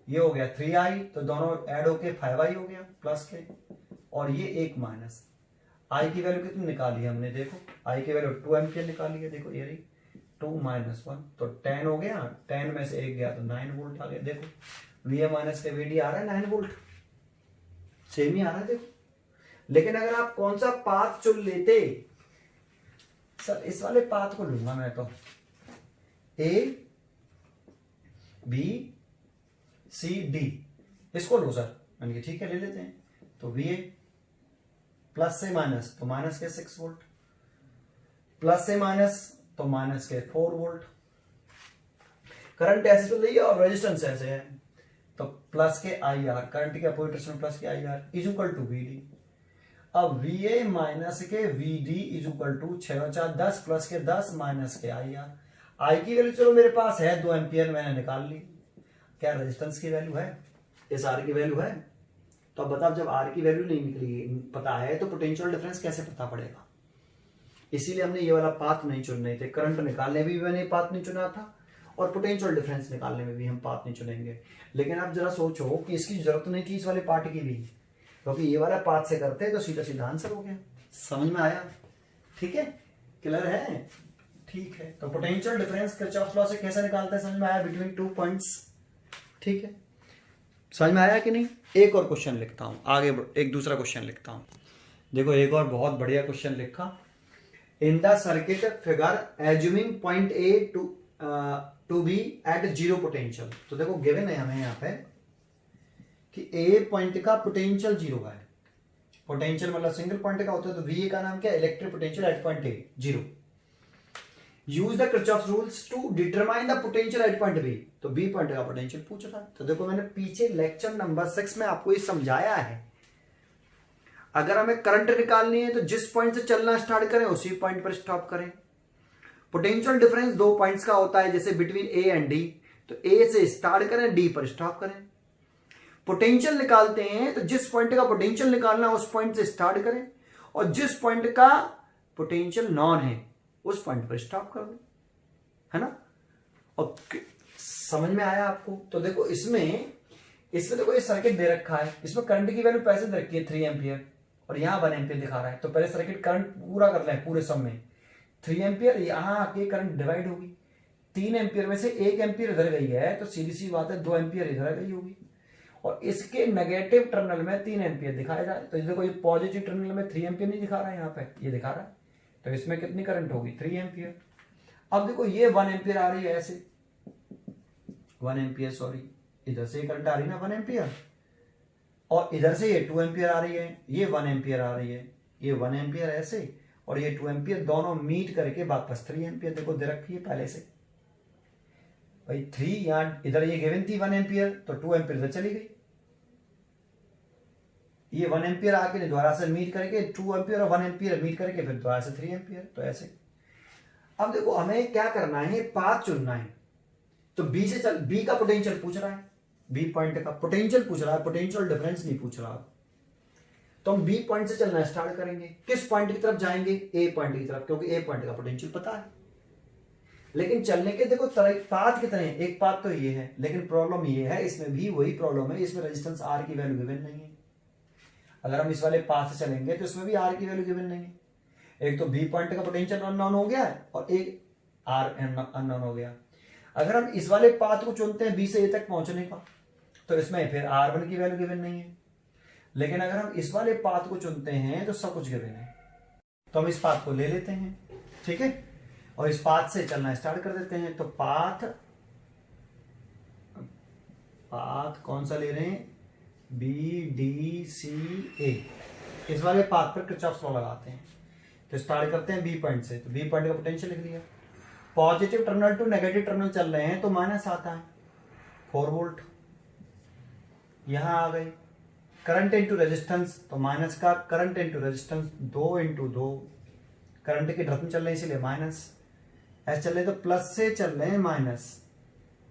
ये हो गया 3i, तो दोनों ऐड होके 5i हो गया प्लस के, और ये एक माइनस आई की वैल्यू कितनी निकाली हमने, देखो आई की वैल्यू 2 एम्पियर निकाली है, देखो ये रही 2 - 1 तो 10 हो गया, 10 में से 1 गया तो 9 वोल्ट आ गया। देखो वी ए माइनस के वी डी आ रहा है 9 वोल्ट, सेम ही आ रहा है देखो। लेकिन अगर आप कौन सा पाथ चुन लेते, सर इस वाले पाथ को लूंगा मैं तो, ए बी सी डी इसको लो सर, मैंने ठीक है ले लेते हैं। तो वी ए प्लस से माइनस तो माइनस के 6 वोल्ट, प्लस से माइनस तो माइनस के 4 वोल्ट। करंट ऐसे चल रही है और रेजिस्टेंस ऐसे है, तो प्लस के आई आर, करंट के अपोजिट डायरेक्शन में प्लस के I R is equal to V D. अब वी ए माइनस के V D is equal to 6 × 4 10 plus के 10 माइनस के आई आर। आई की वैल्यू चलो मेरे पास है 2 एम्पियर, मैंने निकाल ली। क्या रेजिस्टेंस की वैल्यू है, इस आर की वैल्यू है। तो अब बताओ जब आर की वैल्यू नहीं निकली पता है तो पोटेंशियल डिफरेंस कैसे पता पड़ेगा। इसीलिए हमने ये वाला पाथ नहीं चुनने थे। करंट निकालने भी मैंने पाथ नहीं चुना था और पोटेंशियल डिफरेंस निकालने में भी हम पाथ नहीं चुनेंगे। लेकिन आप जरा सोचो कि इसकी जरूरत नहीं थी इस वाले पार्ट की भी, क्योंकि ये वाला पाथ से करते तो सीधा सीधा आंसर हो गया। समझ में आया, ठीक है, क्लियर है, ठीक है। तो पोटेंशियल डिफरेंस किरचॉफ लॉ से कैसे निकालते हैं समझ में आया, बिटवीन 2 पॉइंट्स, ठीक है, समझ में आया कि नहीं। एक और क्वेश्चन लिखता हूं आगे, एक दूसरा क्वेश्चन लिखता हूं। देखो एक और बहुत बढ़िया क्वेश्चन लिखा। In the circuit figure assuming point A to B at 0 potential. तो देखो गिवन है हमें यहाँ पे कि ए पॉइंट का पोटेंशियल 0 है। पोटेंशियल मतलब सिंगल पॉइंट का होता है, तो वी का नाम क्या है, electric potential at point A 0। Use the Kirchhoff rules to determine the potential at point B. तो बी पॉइंट का पोटेंशियल पूछ रहा है। तो देखो मैंने पीछे लेक्चर नंबर 6 में आपको ये समझाया है, अगर हमें करंट निकालनी है तो जिस पॉइंट से चलना स्टार्ट करें उसी पॉइंट पर स्टॉप करें। पोटेंशियल डिफरेंस 2 पॉइंट्स का होता है, जैसे बिटवीन ए एंड डी, तो ए से स्टार्ट करें डी पर स्टॉप करें। पोटेंशियल निकालते हैं तो जिस पॉइंट का पोटेंशियल निकालना है उस पॉइंट से स्टार्ट करें और जिस पॉइंट का पोटेंशियल नॉन है उस पॉइंट पर स्टॉप कर दो, है ना। और समझ में आया आपको। तो देखो इसमें देखो ये सर्किट दे रखा है, इसमें करंट की वैल्यू पैसे दे रखी है 3 एम्पियर और यहाँ 1 एम्पियर दिखा रहा है। तो पहले सर्किट करंट पूरा कर लें, पूरे सम में 3 एम्पियर यहाँ आके करंट डिवाइड होगी। 3 एम्पियर में से 1 एम्पियर इधर गई है तो सीधी सी बात है 2 एम्पियर इधर गई होगी और इसके नेगेटिव टर्मिनल में 3 एम्पियर दिखाया जाए। तो देखो ये पॉजिटिव टर्मिनल में 3 एम्पियर नहीं दिखा रहा है, यहाँ पे ये दिखा रहा है, तो इसमें कितनी करंट होगी 3 एम्पियर। अब देखो ये 1 एम्पियर आ रही है ऐसे, 1 एम्पियर सॉरी, इधर से करंट आ रही है ना 1 एम्पियर और इधर से ये 2 एम्पियर आ रही है, ये 1 एम्पियर आ रही है, ये 1 एम्पियर ऐसे और ये 2 एम्पियर, दोनों मीट करके वापस 3 एम्पियर देखो दे रखी है पहले से भाई। 3 यहाँ इधर ये गिवन थी 1 एम्पियर तो 2 एम्पियर इधर चली गई, ये 1 एम्पियर आके दोबारा से मीट करके 2 एम्पियर और 1 एम्पियर मीट करके फिर दोबारा से 3 एम्पियर, तो ऐसे। अब देखो हमें क्या करना है, पाथ चुनना है। तो बी से चल, बी का पोटेंशियल पूछ रहा है, बी पॉइंट का पोटेंशियल पूछ रहा है, पोटेंशियल डिफरेंस नहीं पूछ रहा। तो हम बी पॉइंट से चलना स्टार्ट करेंगे। किस पॉइंट की तरफ जाएंगे, ए पॉइंट की तरफ, क्योंकि ए पॉइंट का पोटेंशियल पता है। लेकिन चलने के देखो पाथ कितने हैं, एक पाथ तो ये है, लेकिन प्रॉब्लम ये है, इसमें भी वही प्रॉब्लम है, इसमें रेजिस्टेंस आर की वैल्यू गिवन नहीं है। अगर हम इस वाले पाथ से चलेंगे तो इसमें भी आर की वैल्यू गिवन नहीं है। एक तो बी पॉइंट का पोटेंशियल अननोन हो गया और एक आर अननोन हो गया। अगर हम इस वाले पाथ को चुनते हैं बी से ए तक पहुंचने का, तो इसमें फिर R1 की वैल्यू गिवन नहीं है। लेकिन अगर हम इस वाले पाथ को चुनते हैं तो सब कुछ गिवन है, तो हम इस पाथ को ले लेते हैं, ठीक है, और इस पाथ से चलना स्टार्ट कर देते हैं। तो पाथ कौन सा ले रहे हैं, BDCA, इस वाले पाथ पर किरचॉफ लॉ लगाते हैं। तो स्टार्ट करते हैं बी पॉइंट से, तो बी पॉइंट का पोटेंशियल लिख लिया। Positive terminal to negative terminal चल रहे हैं तो माइनस आता है 4 वोल्ट, यहां आ गई। करंट इनटू रेजिस्टेंस, तो माइनस का करंट इनटू रेजिस्टेंस 2 × 2, करंट की ड्रॉप चल रही है इसीलिए माइनस, ऐसे चल रहे तो प्लस से चल रहे हैं माइनस,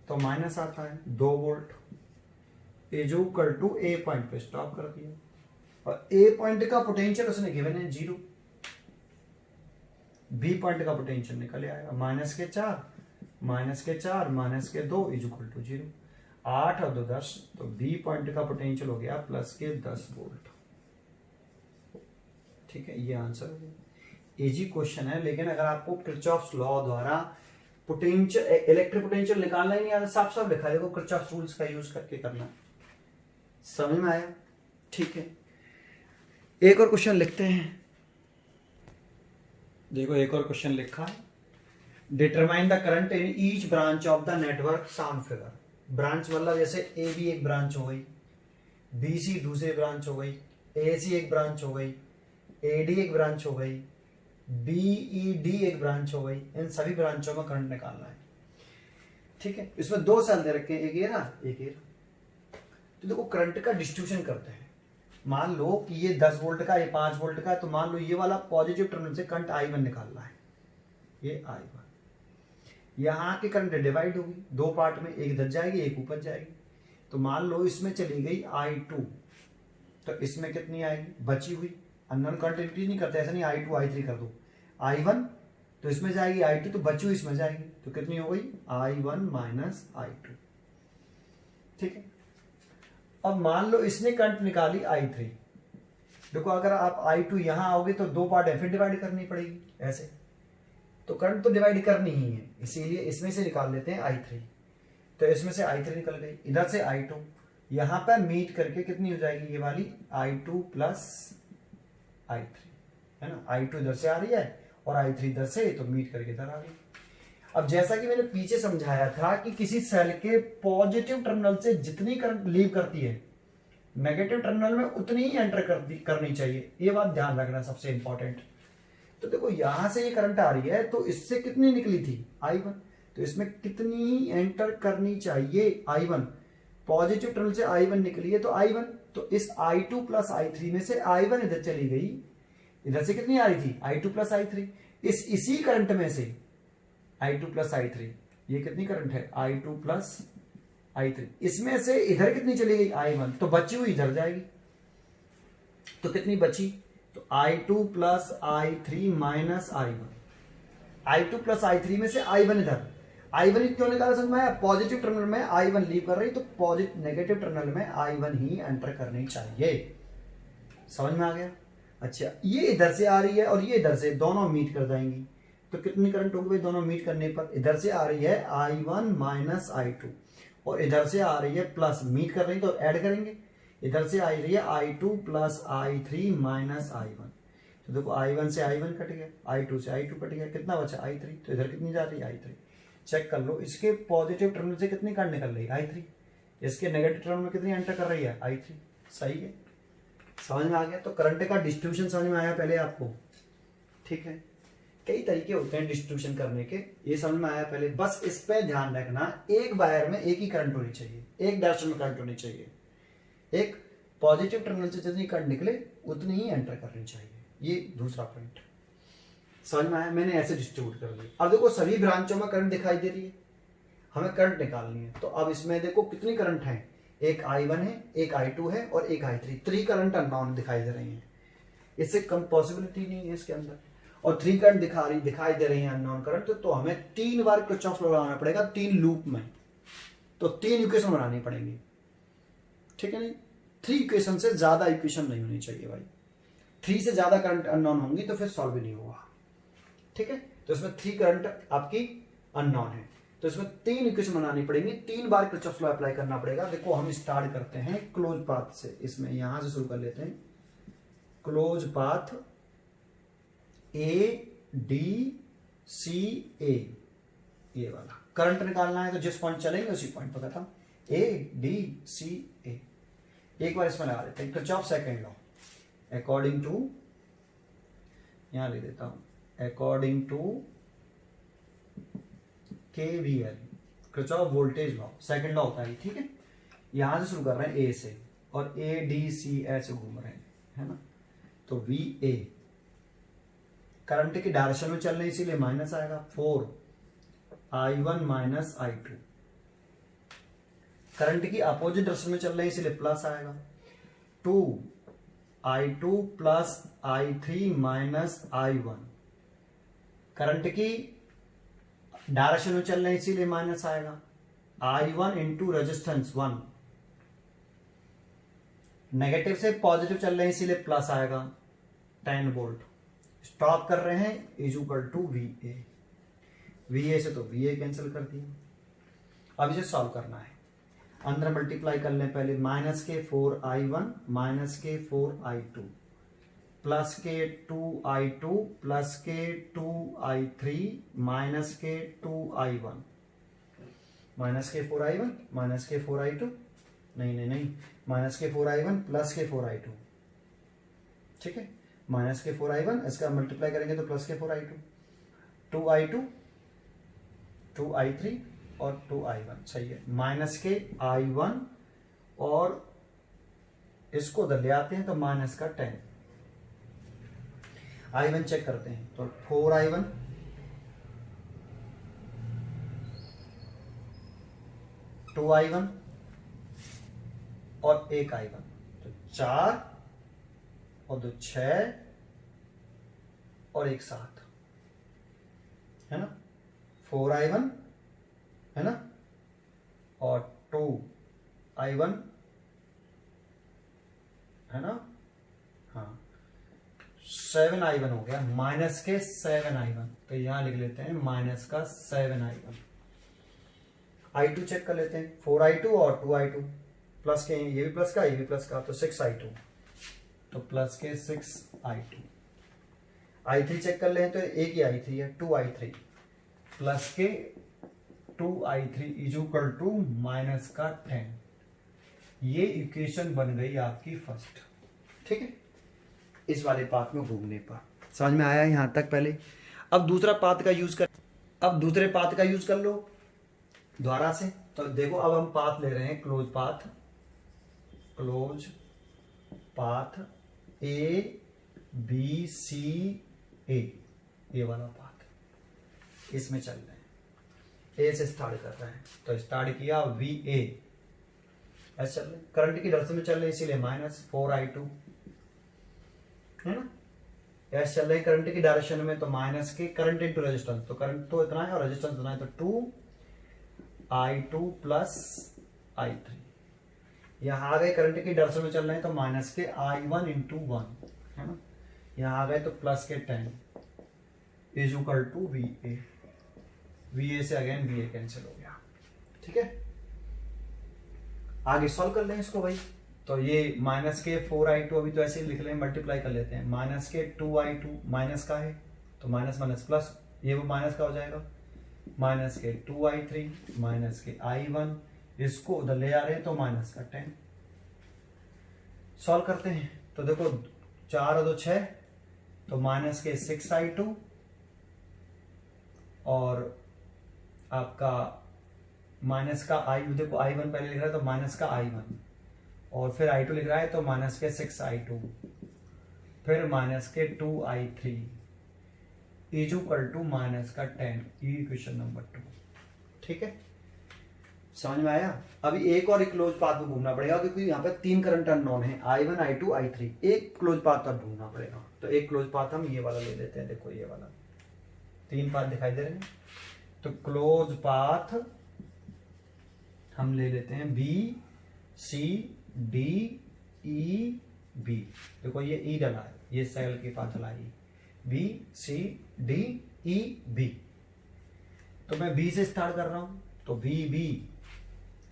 तो माइनस आता है 2 volt is equal to A point पे स्टॉप कर दिया। और ए पॉइंट का पोटेंशियल उसने गिवन है 0, बी पॉइंट का पोटेंशियल निकल आएगा -4 -2 इज इक्वल टू 0। 8 और 2 10, तो बी पॉइंट का पोटेंशियल हो गया +10 वोल्ट, ठीक है, ये आंसर हो गया। इजी क्वेश्चन है, लेकिन अगर आपको किरचॉफ्स लॉ द्वारा पोटेंशियल इलेक्ट्रिक पोटेंशियल निकालना ही नहीं आता, साफ साफ लिखा है, देखो किरचॉफ्स रूल्स का यूज करके करना। समझ में आया? ठीक है, एक और क्वेश्चन लिखते हैं। देखो एक और क्वेश्चन लिखा है, determine the current in each branch of the network sound figure. Branch मतलब जैसे ए बी एक ब्रांच हो गई, बी सी दूसरी ब्रांच हो गई, ए सी एक ब्रांच हो गई, ए डी एक ब्रांच हो गई, बी ई डी एक ब्रांच हो गई। इन सभी ब्रांचों में करंट निकालना है। ठीक है, इसमें दो सेल दे रखे हैं, एक ये ना एक ये। तो देखो करंट का डिस्ट्रीब्यूशन करते हैं। मान लो कि ये 10 वोल्ट का, ये 5 वोल्ट का, तो मान लो ये वाला पॉजिटिव टर्मिनल से करंट I1 निकालना है, ये I1। यहाँ की करंट डिवाइड होगी दो पार्ट में, एक इधर जाएगी एक ऊपर जाएगी। तो मान लो इसमें चली गई I2, तो इसमें कितनी आएगी बची हुई? अननोन करंट इंक्रीज नहीं करते, ऐसा नहीं I2 I3 कर दो, I1 तो इसमें जाएगी, I2 तो बची हुई इसमें जाएगी, तो कितनी हो गई? I1 minus I2। ठीक है, अब मान लो इसने करंट निकाली I3। देखो अगर आप I2 यहां आओगे तो दो पार्ट है, फिर डिवाइड करनी पड़ेगी ऐसे, तो करंट तो डिवाइड करनी ही है, इसीलिए इसमें से निकाल लेते हैं I3। तो इसमें से I3 निकल गई, इधर से I2, यहां पर मीट करके कितनी हो जाएगी? ये वाली I2 प्लस I3, है ना। I2 इधर से आ रही है और I3 इधर से, तो मीट करके इधर आ गई। अब जैसा कि मैंने पीछे समझाया था कि किसी सेल के पॉजिटिव टर्मिनल से जितनी करंट लीव करती है, नेगेटिव टर्मिनल में उतनी ही एंटर करनी चाहिए। ये बात ध्यान रखना सबसे इंपॉर्टेंट। तो देखो यहां से ये करंट आ रही है, तो इससे कितनी निकली थी? I1, तो इसमें कितनी ही एंटर करनी चाहिए? I1। पॉजिटिव टर्मिनल से I1 निकली है तो I1, तो इस I2 प्लस I3 में से I1 इधर चली गई, इधर से कितनी आ रही थी? I2 plus I3। इसी करंट में से I2 प्लस I3, ये कितनी करंट है? I2 plus I3। इसमें से इधर कितनी चली गई? I1, तो बची हुई इधर जाएगी, तो कितनी बची? तो I2 plus I3 minus I1। I2 plus I3 में से I1 इधर, I1 क्यों निकाला समझ में आया? पॉजिटिव टर्मिनल में I1 लीव कर रही, तो पॉजिटिव नेगेटिव टर्मिनल में I1 ही एंटर करनी चाहिए। समझ में आ गया? अच्छा, ये इधर से आ रही है और ये इधर से, दोनों मीट कर जाएंगी, तो कितनी करंट होगी भाई दोनों मीट करने पर? इधर से आ रही है I1 माइनस I2 और इधर से आ रही है प्लस, मीट कर रही तो ऐड करेंगे, इधर से आ रही है I2 plus I3 minus I1। तो देखो I1 से I1 कट गया, I2 से I2 कट गया, कितना बचा? I3। तो इधर कितनी जा रही है? I3। चेक कर लो, इसके पॉजिटिव टर्मिनल से कितनी करंट निकल रही है? I3। इसके नेगेटिव टर्मिनल में कितनी एंटर कर रही है? I3। सही है, समझ में आ गया? तो करंट का डिस्ट्रीब्यूशन समझ में आया पहले आपको? ठीक है, कई तरीके होते हैं डिस्ट्रीब्यूशन करने के, ये समझ में आया पहले? बस इस पे ध्यान रखना, एक वायर में एक ही करंट होनी चाहिए, एक डायरेक्शन में करंट होनी चाहिए, एक पॉजिटिव टर्मिनल से जितनी करंट निकले उतनी ही एंटर करनी चाहिए। ये दूसरा पॉइंट समझ में आया? मैंने ऐसे डिस्ट्रीब्यूट कर दिया। अब देखो सभी ब्रांचों में करंट दिखाई दे रही है, हमें करंट निकालनी है। तो अब इसमें देखो कितनी करंट है? एक I1 है, एक I2 है और एक I3। 3 करंट अननोन दिखाई दे रही हैं, इससे कम पॉसिबिलिटी नहीं है इसके अंदर। और 3 करंट दिखाई दे रही हैं अननोन करंट, तो हमें 3 बार किरचॉफ लॉ लगाना पड़ेगा 3 लूप में, तो 3 इक्वेशन बनानी पड़ेंगी। ठीक है नहीं? 3 इक्वेशन से ज्यादा इक्वेशन नहीं होनी चाहिए भाई। 3 से ज्यादा करंट अननोन होंगी तो फिर सॉल्व भी नहीं होगा। ठीक है, तो इसमें 3 करंट आपकी अननोन है, तो इसमें 3 इक्वेशन बनानी पड़ेंगी, 3 बार किरचॉफ लॉ अप्लाई करना पड़ेगा। देखो हम स्टार्ट करते हैं क्लोज पाथ से, इसमें यहां से शुरू कर लेते हैं। Close path A D C A, ये वाला करंट निकालना है, तो जिस पॉइंट चलेंगे उसी पॉइंट पर खत्म। ए डी सी ए, एक बार इसमें लगा देते हैं Kirchhoff second law according to, यहां ले देता हूं, according to KVL, Kirchhoff voltage law, second law होता है। ठीक है, यहां से शुरू कर रहे हैं ए से और ए डी सी ऐसे घूम रहे हैं, है ना। तो वी ए करंट की डायरेक्शन में चल रहे हैं इसीलिए माइनस आएगा, 4 I1 माइनस I2। करंट की अपोजिट डायरेक्शन में चल रहे हैं इसीलिए प्लस आएगा, 2 I2 plus I3 minus I1। Current की डायरेक्शन में चल रहे हैं इसीलिए माइनस आएगा, I1 इंटू रेजिस्टेंस 1। नेगेटिव से पॉजिटिव चल रहे हैं इसीलिए प्लस आएगा, 10 वोल्ट। स्टॉप कर रहे हैं is equal to V A. V A से तो वी ए कैंसिल कर दिया। अब इसे सॉल्व करना है। अंदर मल्टीप्लाई कर लें पहले, माइनस के 4i1 माइनस के 4i2 प्लस के 2i2 प्लस के 2i3 माइनस के 2i1 माइनस के 4i1 माइनस के 4i2 नहीं माइनस के 4i1 प्लस के 4i2। ठीक है, माइनस के 4i1 इसका मल्टीप्लाई करेंगे तो प्लस के 4i2, 2i2 2i3 और 2i1 सही है। माइनस के i1 और इसको उधर ले आते हैं तो माइनस का 10। i1 चेक करते हैं तो 4i1 2i1 और 1i1 तो 4 और 2 6 और 1 7 है ना। 4i1 है ना और 2i1 है ना, हाँ 7i1 हो गया, माइनस के 7i1। तो यहां लिख लेते हैं माइनस का 7i1। i2 चेक कर लेते हैं, 4i2 और 2i2 प्लस के, ये भी प्लस का ये भी प्लस का, तो 6i2 तो प्लस के 6i2। i3 चेक कर लें तो एक ही i3 है 2i3 प्लस के 2i3 is equal to minus का 10। ये इक्वेशन बन गई आपकी फर्स्ट। ठीक है, इस वाले पाथ में घूमने पर समझ में आया यहां तक पहले। अब दूसरा पाथ का यूज कर, अब दूसरे पाथ का यूज कर लो द्वारा से। तो देखो अब हम पाथ ले रहे हैं close path, close path A B C A, ये वाला पाथ इसमें चल रहे हैं। ए से स्टार्ट कर रहे हैं तो स्टार्ट किया वी ए, ऐसे चल रहे, करंट की डायरेक्शन में चल रहे इसीलिए माइनस 4i2 है ना। ऐसे चल रहे करंट की डायरेक्शन में तो माइनस के करंट इंटू रेजिस्टेंस, तो करंट तो इतना है और रेजिस्टेंस इतना है तो 2i2 प्लस i3। यहां आ गए करंट की डायरेक्शन में चल रहे हैं तो माइनस के i1 इंटू 1 है ना। यहां आ गए तो प्लस के 10 is equal to V A. V A से अगेन वी ए कैंसिल हो गया। ठीक है, आगे सॉल्व कर लें इसको भाई। तो ये माइनस के 4i2 अभी तो ऐसे ही लिख लें, मल्टीप्लाई कर लेते हैं। माइनस के 2i2 माइनस का है तो माइनस माइनस प्लस, ये वो माइनस का हो जाएगा। माइनस के 2i3 माइनस के i1, इसको उधर ले आ रहे हैं तो माइनस का 10। सॉल्व करते हैं तो देखो 4 और 2 6 तो माइनस के 6i2 और आपका माइनस का i, देखो i1 पहले लिख रहा है तो माइनस का i1 और फिर i2 लिख रहा है तो माइनस के 6i2 फिर माइनस के 2i3 is equal to minus का 10। Equation number 2। ठीक है, समझ में आया। अभी एक और क्लोज पाथ में घूमना पड़ेगा क्योंकि यहाँ पे 3 करंट अननोन है, i1 i2 i3। एक क्लोज पाथ तक ढूंढना पड़ेगा, तो एक क्लोज पाथ हम ये वाला ले लेते हैं। देखो ये वाला 3 पाथ दिखाई दे रहे हैं, तो क्लोज पाथ हम ले लेते हैं B C D E B. देखो ये ई डला है, ये सेल के पाथ डला है B C D E B. तो मैं बी से स्टार्ट कर रहा हूं तो बी बी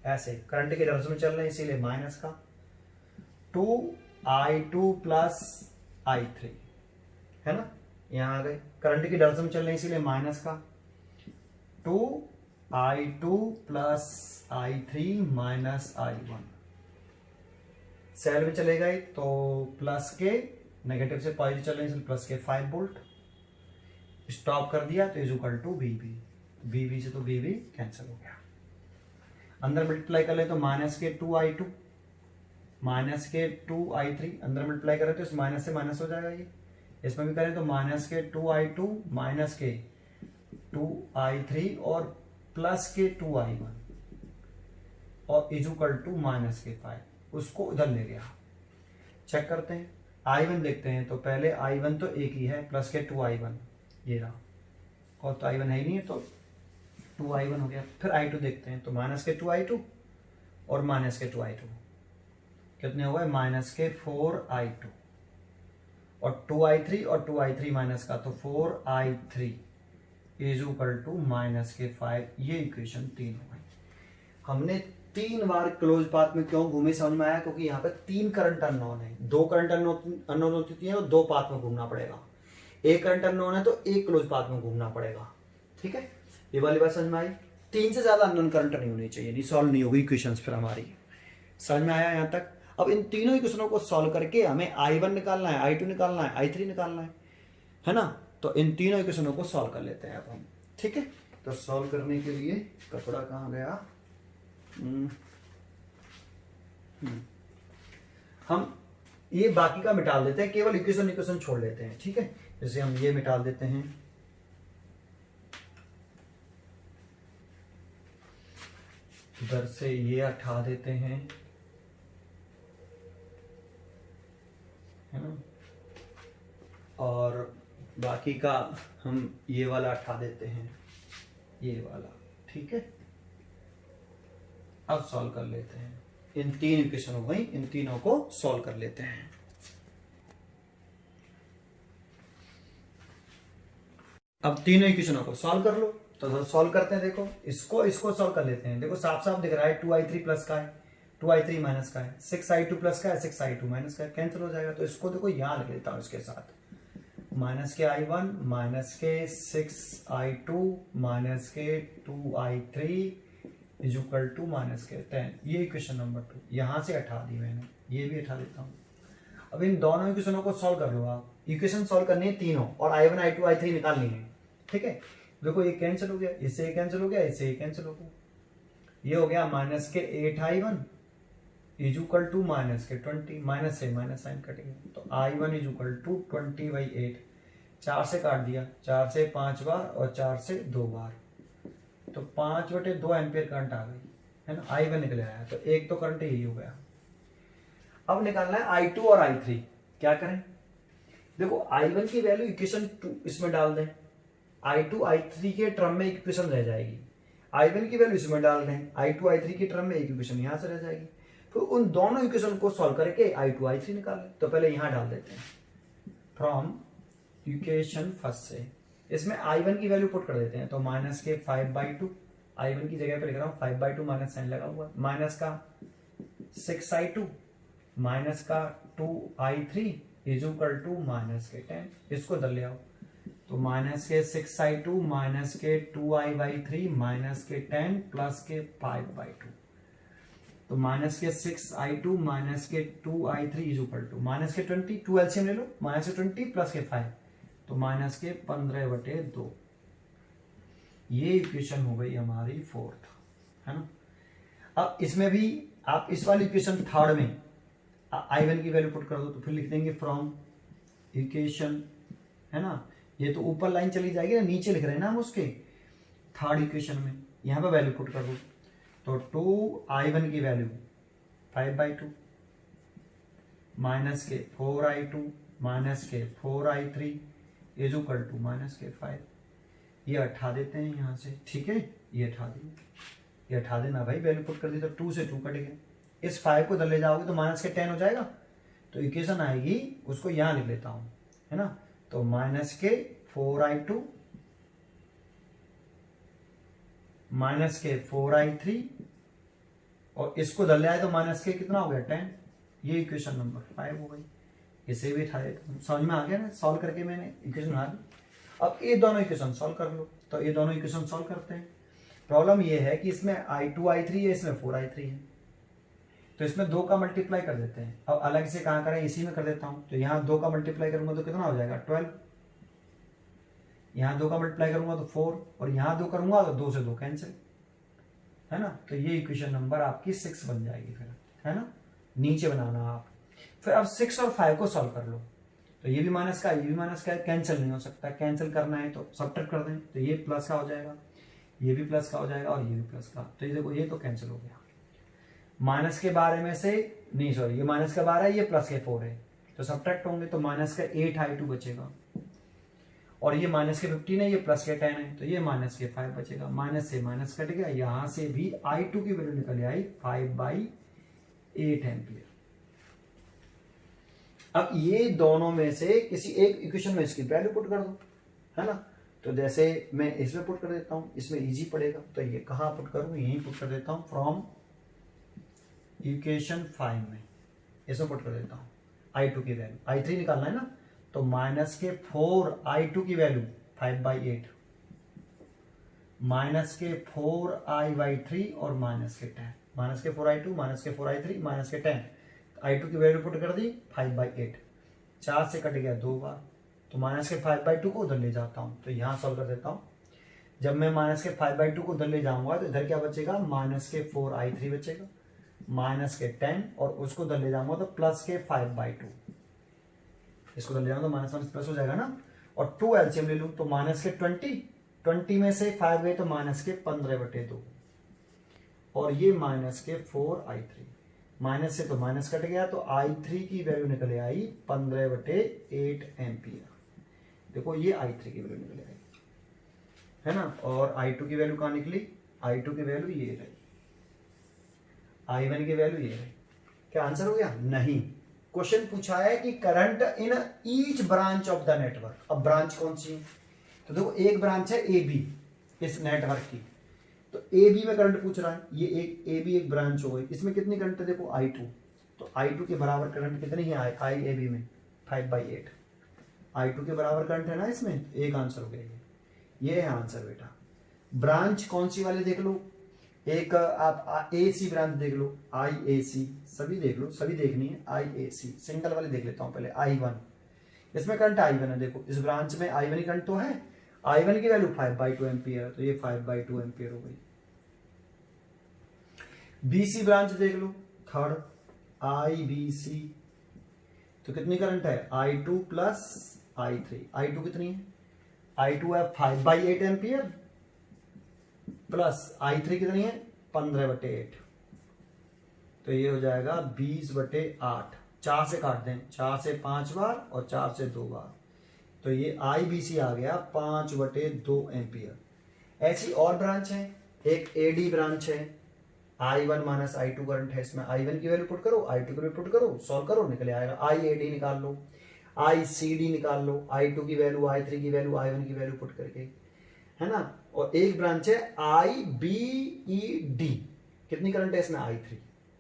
ऐसे करंट के डायरेक्शन में चल रहे हैं इसीलिए माइनस का 2i2 प्लस i3 है ना। यहां आ गए करंट की डायरेक्शन में चल रहे हैं इसीलिए माइनस का 2i2 plus i3 minus i1। Cell में चले गए तो प्लस के नेगेटिव से पॉजिटिव चल रहे हैं प्लस के 5 वोल्ट। स्टॉप कर दिया तो इज इक्वल टू बीबी, बीबी से तो बीबी कैंसिल हो गया। अंदर मल्टीप्लाई कर ले तो माइनस के 2i2 माइनस के 2i3, अंदर मल्टीप्लाई करें तो इस माइनस से माइनस हो जाएगा। ये इसमें भी करें तो माइनस के 2i2 माइनस के 2i3 और प्लस के 2i1 और इज इक्वल टू माइनस के 5, उसको उधर ले गया। चेक करते हैं i1 देखते हैं तो पहले i1 तो एक ही है प्लस के 2i1 ये रहा, और तो i1 है ही नहीं है तो 2i1 हो गया। फिर i2 देखते हैं तो माइनस के 2i2 और माइनस के 2i2 कितने हो गए माइनस के 4i2 और 2i3 और 2i3 माइनस का तो 4i3 is equal to minus के 5। ये इक्वेशन 3 हो गई। हमने 3 बार क्लोज पाथ में क्यों घूमे समझ में आया, क्योंकि यहाँ पे 3 करंट अननोन है, 2 करंट अननोन होती है और 2 पाथ में घूमना पड़ेगा, 1 करंट अननोन है तो 1 क्लोज पाथ में घूमना पड़ेगा। ठीक है, ये वाली बात समझ में आई। 3 से ज्यादा अननोन करंट नहीं होनी चाहिए, नहीं सॉल्व नहीं होगी इक्वेशन फिर हमारी। समझ में आया यहाँ तक। अब इन तीनों इक्वेशनों को सॉल्व करके हमें i1 निकालना है, i2 निकालना है, i3 निकालना है ना। तो इन तीनों इक्वेशनों को सॉल्व कर लेते हैं अब हम। ठीक है, तो सॉल्व करने के लिए कपड़ा कहाँ गया, हम ये बाकी का मिटाल देते हैं, केवल इक्वेशन छोड़ लेते हैं। ठीक है, जैसे हम ये मिटाल देते हैं, इधर से ये हटा देते हैं, है ना, और बाकी का हम ये वाला हटा देते हैं, ये वाला। ठीक है, अब सॉल्व कर लेते हैं। इन 3 इक्वेशन हो गई, इन तीनों को सॉल्व कर लेते हैं। अब तीनों इक्वेशनों को सॉल्व कर लो, तो सॉल्व करते हैं। देखो इसको सॉल्व कर लेते हैं। देखो साफ साफ दिख रहा है 2i3 प्लस का है, 2i3 माइनस का है, 6i2 प्लस का है, 6i2 माइनस का है, कैंसिल हो जाएगा। तो इसको देखो यहां लिख लेता हूं इसके साथ, माइनस के i1 माइनस के 6i2 माइनस के 2i3 is equal to minus के 10। ये इक्वेशन नंबर 2 यहां से हटा दी मैंने, ये भी हटा देता हूं। अब इन दोनों इक्वेशनों को सॉल्व कर लो आप। इक्वेशन सॉल्व करनी है तीनों, और i1 i2 i3 निकालनी है। ठीक है, देखो ये कैंसिल हो गया, इससे ये कैंसिल हो गया, इससे ये कैंसिल हो गया, ये हो गया माइनस के 8i1 is equal to minus के 20, माइनस से माइनस साइन कट गया, तो i1 इज इक्वल टू 20/8। 4 से काट दिया, 4 से 5 बार और 4 से 2 बार, तो 5/2 एम्पियर करंट आ गई, है ना। i1 निकले आया, तो एक तो करंट यही हो गया। अब निकालना है i2 और i3। क्या करें, देखो i1 की वैल्यू इक्वेशन 2 इसमें डाल दें, i2 i3 के टर्म में एक इक्वेशन रह जाएगी, i1 की वैल्यू इसमें डाल दें, i2 i3 के टर्म में एक इक्वेशन यहां से रह जाएगी। तो उन दोनों इक्वेशन को सॉल्व करके i2 i3 निकाल लें। तो पहले यहां डाल देते हैं, फ्रॉम इक्वेशन फर्स्ट से इसमें i1 की वैल्यू पुट कर देते हैं, तो माइनस के 5/2, i1 की जगह पे लिख रहा हूं 5/2 माइनस साइन लगा हुआ, माइनस का 6i2 माइनस का 2i3 is equal to minus के 10। इसको इधर ले आओ, तो माइनस के 6i2 माइनस के 2i/3 माइनस के 10 प्लस के 5/2, तो माइनस के 6i2 माइनस के 2i3 is equal to minus के 20, 2 एलसीएम ले लो, माइनस के 20 प्लस के 5, तो माइनस के 15/2। ये इक्वेशन हो गई हमारी 4th, है ना। अब इसमें भी आप इस वाली इक्वेशन 3rd में i1 की वैल्यू पुट कर दो, तो फिर लिख देंगे फ्रॉम इक्वेशन, है ना। ये तो ऊपर लाइन चली जाएगी ना, नीचे लिख रहे हैं ना हम उसके 3rd इक्वेशन में, यहां पे वैल्यू पुट कर दो, तो 2i1 की वैल्यू 5/2 माइनस के 4i2 माइनस के 4i3 is equal to minus के 5। ये हटा देते हैं यहां से, ठीक है, ये हटा देंगे, ये हटा देना भाई, वैल्यू पुट कर दी तो 2 से 2 कट गया, इस 5 को इधर ले जाओगे तो माइनस के 10 हो जाएगा, तो इक्वेशन आएगी, उसको यहां लिख लेता हूं, है ना। तो माइनस के 4i2 माइनस के 4i3 और इसको इधर ले आए तो माइनस के कितना हो गया 10। ये इक्वेशन नंबर 5 हो गई। इसे भी उठा देता हूं, समझ में आ गया ना, सॉल्व करके मैंने इक्वेशन आ गई। अब ये दोनों इक्वेशन सॉल्व कर लो, तो ये दोनों इक्वेशन सॉल्व करते हैं। प्रॉब्लम ये है कि इसमें i2 i3 है, इसमें 4i3 है, तो इसमें 2 का मल्टीप्लाई कर देते हैं। अब अलग से कहां करें, इसी में कर देता हूं, तो यहाँ 2 का मल्टीप्लाई करूंगा तो कितना हो जाएगा 12, यहाँ 2 का मल्टीप्लाई करूंगा तो 4, और यहाँ 2 करूंगा तो 2 से 2 कैंसिल, है ना। तो ये इक्वेशन नंबर आपकी 6 बन जाएगी फिर, है ना। नीचे बनाना आप, फिर अब 6 और 5 को सॉल्व कर लो, तो ये भी माइनस का, ये भी माइनस का, कैंसिल नहीं हो सकता, कैंसिल करना है तो सब्ट्रैक्ट कर दें, तो ये प्लस का हो जाएगा, ये भी प्लस का हो जाएगा और ये भी प्लस का, तो ये देखो ये तो कैंसिल हो गया। माइनस के 12 में से नहीं, सॉरी, ये माइनस का 12 है, ये प्लस के 4 है, तो सब्ट्रैक्ट होंगे तो माइनस का 8i2 बचेगा, और ये माइनस के 15 है, ये प्लस के 10 है, तो ये माइनस के 5 बचेगा। माइनस से माइनस कट गया, यहां से भी i2 की वैल्यू निकल आई 5/8 एम्पियर। अब ये दोनों में से किसी एक इक्वेशन में इसकी वैल्यू पुट कर दो, है ना। तो जैसे मैं इसमें पुट कर देता हूं, इसमें इजी पड़ेगा, तो ये कहाँ पुट करूं, यहीं पुट कर देता हूं, फ्रॉम इक्वेशन 5 में इसमें पुट कर देता हूं। I2 की वैल्यू, I3 निकालना है ना, तो माइनस के 4 I2 की वैल्यू 5/8, माइनस के 4I/3 और माइनस के 10, माइनस के 4I2 माइनस के 4I3 माइनस के 10, I2 की वैल्यू पुट कर दी 5/8, 4 से कट गया 2 बार, तो माइनस के 5/2 को उधर ले जाता हूं, तो यहां सॉल्व कर देता हूं। जब मैं माइनस के 5/2 को उधर ले जाऊंगा तो इधर क्या बचेगा, माइनस के 4I3 बचेगा, माइनस के 10 और उसको उधर ले जाऊंगा तो प्लस के 5/2, इसको उधर ले जाऊंगा तो माइनस माइनस प्लस हो जाएगा ना, और 2 एलसीएम ले लूं तो माइनस के 20 में से 5 गए तो माइनस के 15/2, और ये माइनस के 4I3, माइनस से तो माइनस कट गया, तो I3 की वैल्यू निकले आई 15/8 एम्पियर। देखो ये I3 की वैल्यू निकले आई, है ना। और I2 की वैल्यू कहाँ निकली, I2 की वैल्यू ये रही, I1 की वैल्यू ये रही। क्या आंसर हो गया, नहीं। क्वेश्चन पूछा है कि current in each branch of the network. अब ब्रांच कौन सी है, तो देखो एक ब्रांच है ए बी इस नेटवर्क की, तो ए बी में करंट पूछ रहा है, ये एक ए बी एक ब्रांच हो गई, इसमें कितनी करंट है, देखो I2, तो I2 के बराबर करंट कितनी है आई ए बी में 5/8, I2 के बराबर करंट है ना इसमें, एक आंसर हो गया ये है आंसर बेटा। ब्रांच कौन सी वाले देख लो, एक आप ए सी ब्रांच देख लो, IAC, सभी देख लो, सभी देखनी है, IAC सिंगल वाले देख लेता हूं पहले, I1, इसमें करंट I1 है, देखो इस ब्रांच में I1 ही करंट तो है, I1 की वैल्यू 5/2 एम्पियर है, तो ये 5/2 एम्पियर हो गई। BC ब्रांच देख लो, थर्ड IBC, तो कितनी करंट है, I2 प्लस I3, I2 कितनी है, I2 है 5/8 एम्पियर प्लस I3 कितनी है 15/8, तो ये हो जाएगा 20/8, 4 से काट दें, 4 से 5 बार और 4 से 2 बार, तो ये IBC आ गया 5/2 एम्पियर। ऐसी और ब्रांच है, एक AD ब्रांच है, I1 माइनस I2 करंट है, इसमें I1 की वैल्यू पुट करो, I2 की वैल्यू पुट करो, सॉल्व करो, निकले आएगा। IAD निकाल लो, ICD निकाल लो, I2 की वैल्यू, I3 की वैल्यू, I1 की वैल्यू पुट करके, है ना। और एक ब्रांच है IBED, कितनी करंट है इसमें, I3,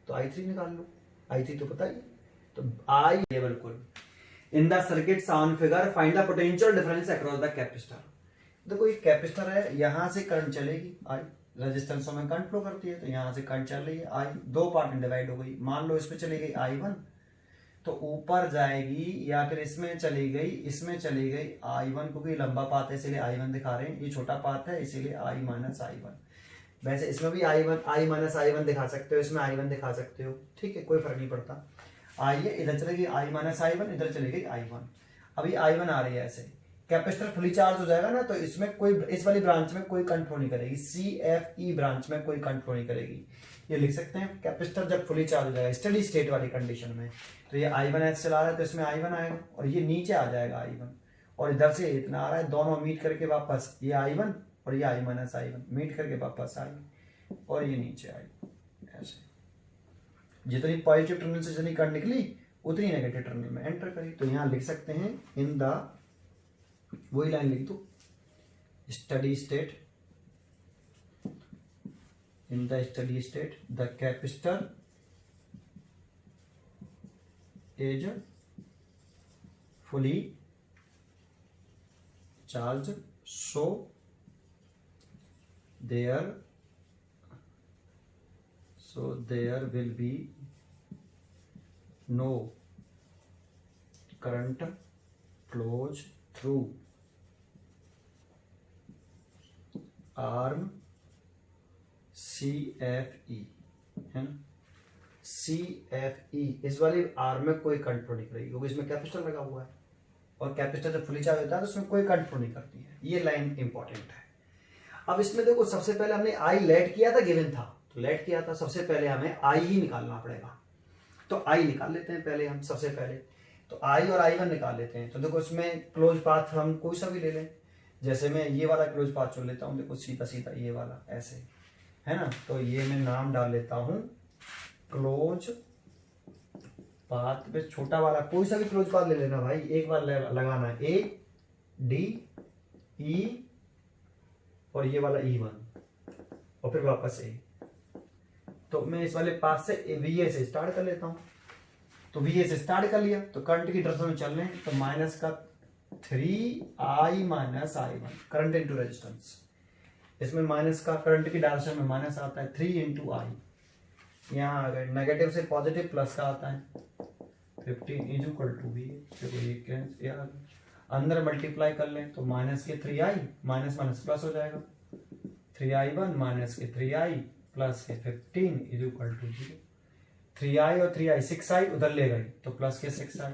तो I3 निकाल लो, I3 तो पता ही, तो I बिल्कुल। इन the circuit on figure find the potential difference across the capacitor. देखो एक कैपेसिटर है, यहां से करंट चलेगी I, रेजिस्टेंसों में करंट फ्लो करती है, तो यहां से करंट चल रही है I, दो पार्ट में डिवाइड हो गई, मान लो इसमें चली गई I1, तो ऊपर जाएगी, या फिर इसमें चली गई, इसमें चली गई I1, क्योंकि लंबा पाथ है इसीलिए I1 दिखा रहे हैं, ये छोटा पाथ है इसीलिए I माइनस I1। वैसे इसमें भी I माइनस I1 दिखा सकते हो, इसमें I1 दिखा सकते हो, ठीक है, कोई फर्क नहीं पड़ता। आइए इधर चलेगी I माइनस I1, इधर चलेगी I1, अभी I1 आ रही है ऐसे, कैपेसिटर फुली चार्ज हो जाएगा ना, तो इसमें कोई, इस वाली ब्रांच में कोई करंट फ्लो नहीं करेगी, CFE ब्रांच में कोई करंट फ्लो नहीं करेगी, ये लिख सकते हैं। कैपेसिटर जब फुली चार्ज हो जाएगा स्टेडी स्टेट वाली कंडीशन में, तो ये I1 ऐसे चला रहा है, तो इसमें I1 आएगा और ये नीचे आ जाएगा I1, और इधर से इतना आ रहा है, दोनों मीट करके वापस, ये I1 और ये I माइनस I1 मीट करके वापस आई, और ये नीचे आई, ऐसे जितनी पॉजिटिव टर्मिनल से जितनी करंट निकली उतनी नेगेटिव टर्मिनल में एंटर करी, तो यहां लिख सकते हैं इन द, वही लाइन लिख दो, steady state, in the steady state the capacitor is fully charged, so there will be no current flows through arm CFE, है ना, CFE, इस वाली आर्म में कोई करंट फ्लो नहीं करेगी, क्योंकि इसमें कैपेसिटर लगा हुआ है, और कैपेसिटर जब फुली चार्ज होता है तो उसमें कोई करंट फ्लो नहीं करती है, ये लाइन इंपॉर्टेंट है। अब इसमें देखो सबसे पहले हमने I लेट किया था, गिवन था, तो लेट किया था, सबसे पहले हमें I ही निकालना पड़ेगा, तो I निकाल लेते हैं पहले हम, सबसे पहले तो I और I1 निकाल लेते हैं। तो देखो इसमें क्लोज पाथ हम कोई सा भी ले लें, जैसे मैं ये वाला क्लोज पाथ चुन लेता हूँ, देखो सीधा सीधा ये वाला ऐसे, है ना, तो ये मैं नाम डाल लेता हूं क्लोज पाथ में छोटा वाला कोई सा भी क्लोज पाथ ले लेना भाई, एक बार लगाना है ए डी ई और ये वाला E1 और फिर वापस ए। तो मैं इस वाले पाथ से वी ए से स्टार्ट कर लेता हूं। तो वी ए से स्टार्ट कर लिया तो करंट की डायरेक्शन में चल रहे हैं, तो माइनस का 3i minus i1 current into resistance. इसमें माइनस का करंट की डायरेक्शन में माइनस आता है 3 इंटू आई, यहाँ अगर नेगेटिव से पॉजिटिव प्लस का आता है 15 इज इक्वल टू वी। अंदर मल्टीप्लाई कर लें तो माइनस के 3i माइनस माइनस प्लस हो जाएगा, 3i1 माइनस के 3i प्लस के 15 इज इक्वल टू 0। 3i और 3i 6i उधर ले गई तो प्लस के 6i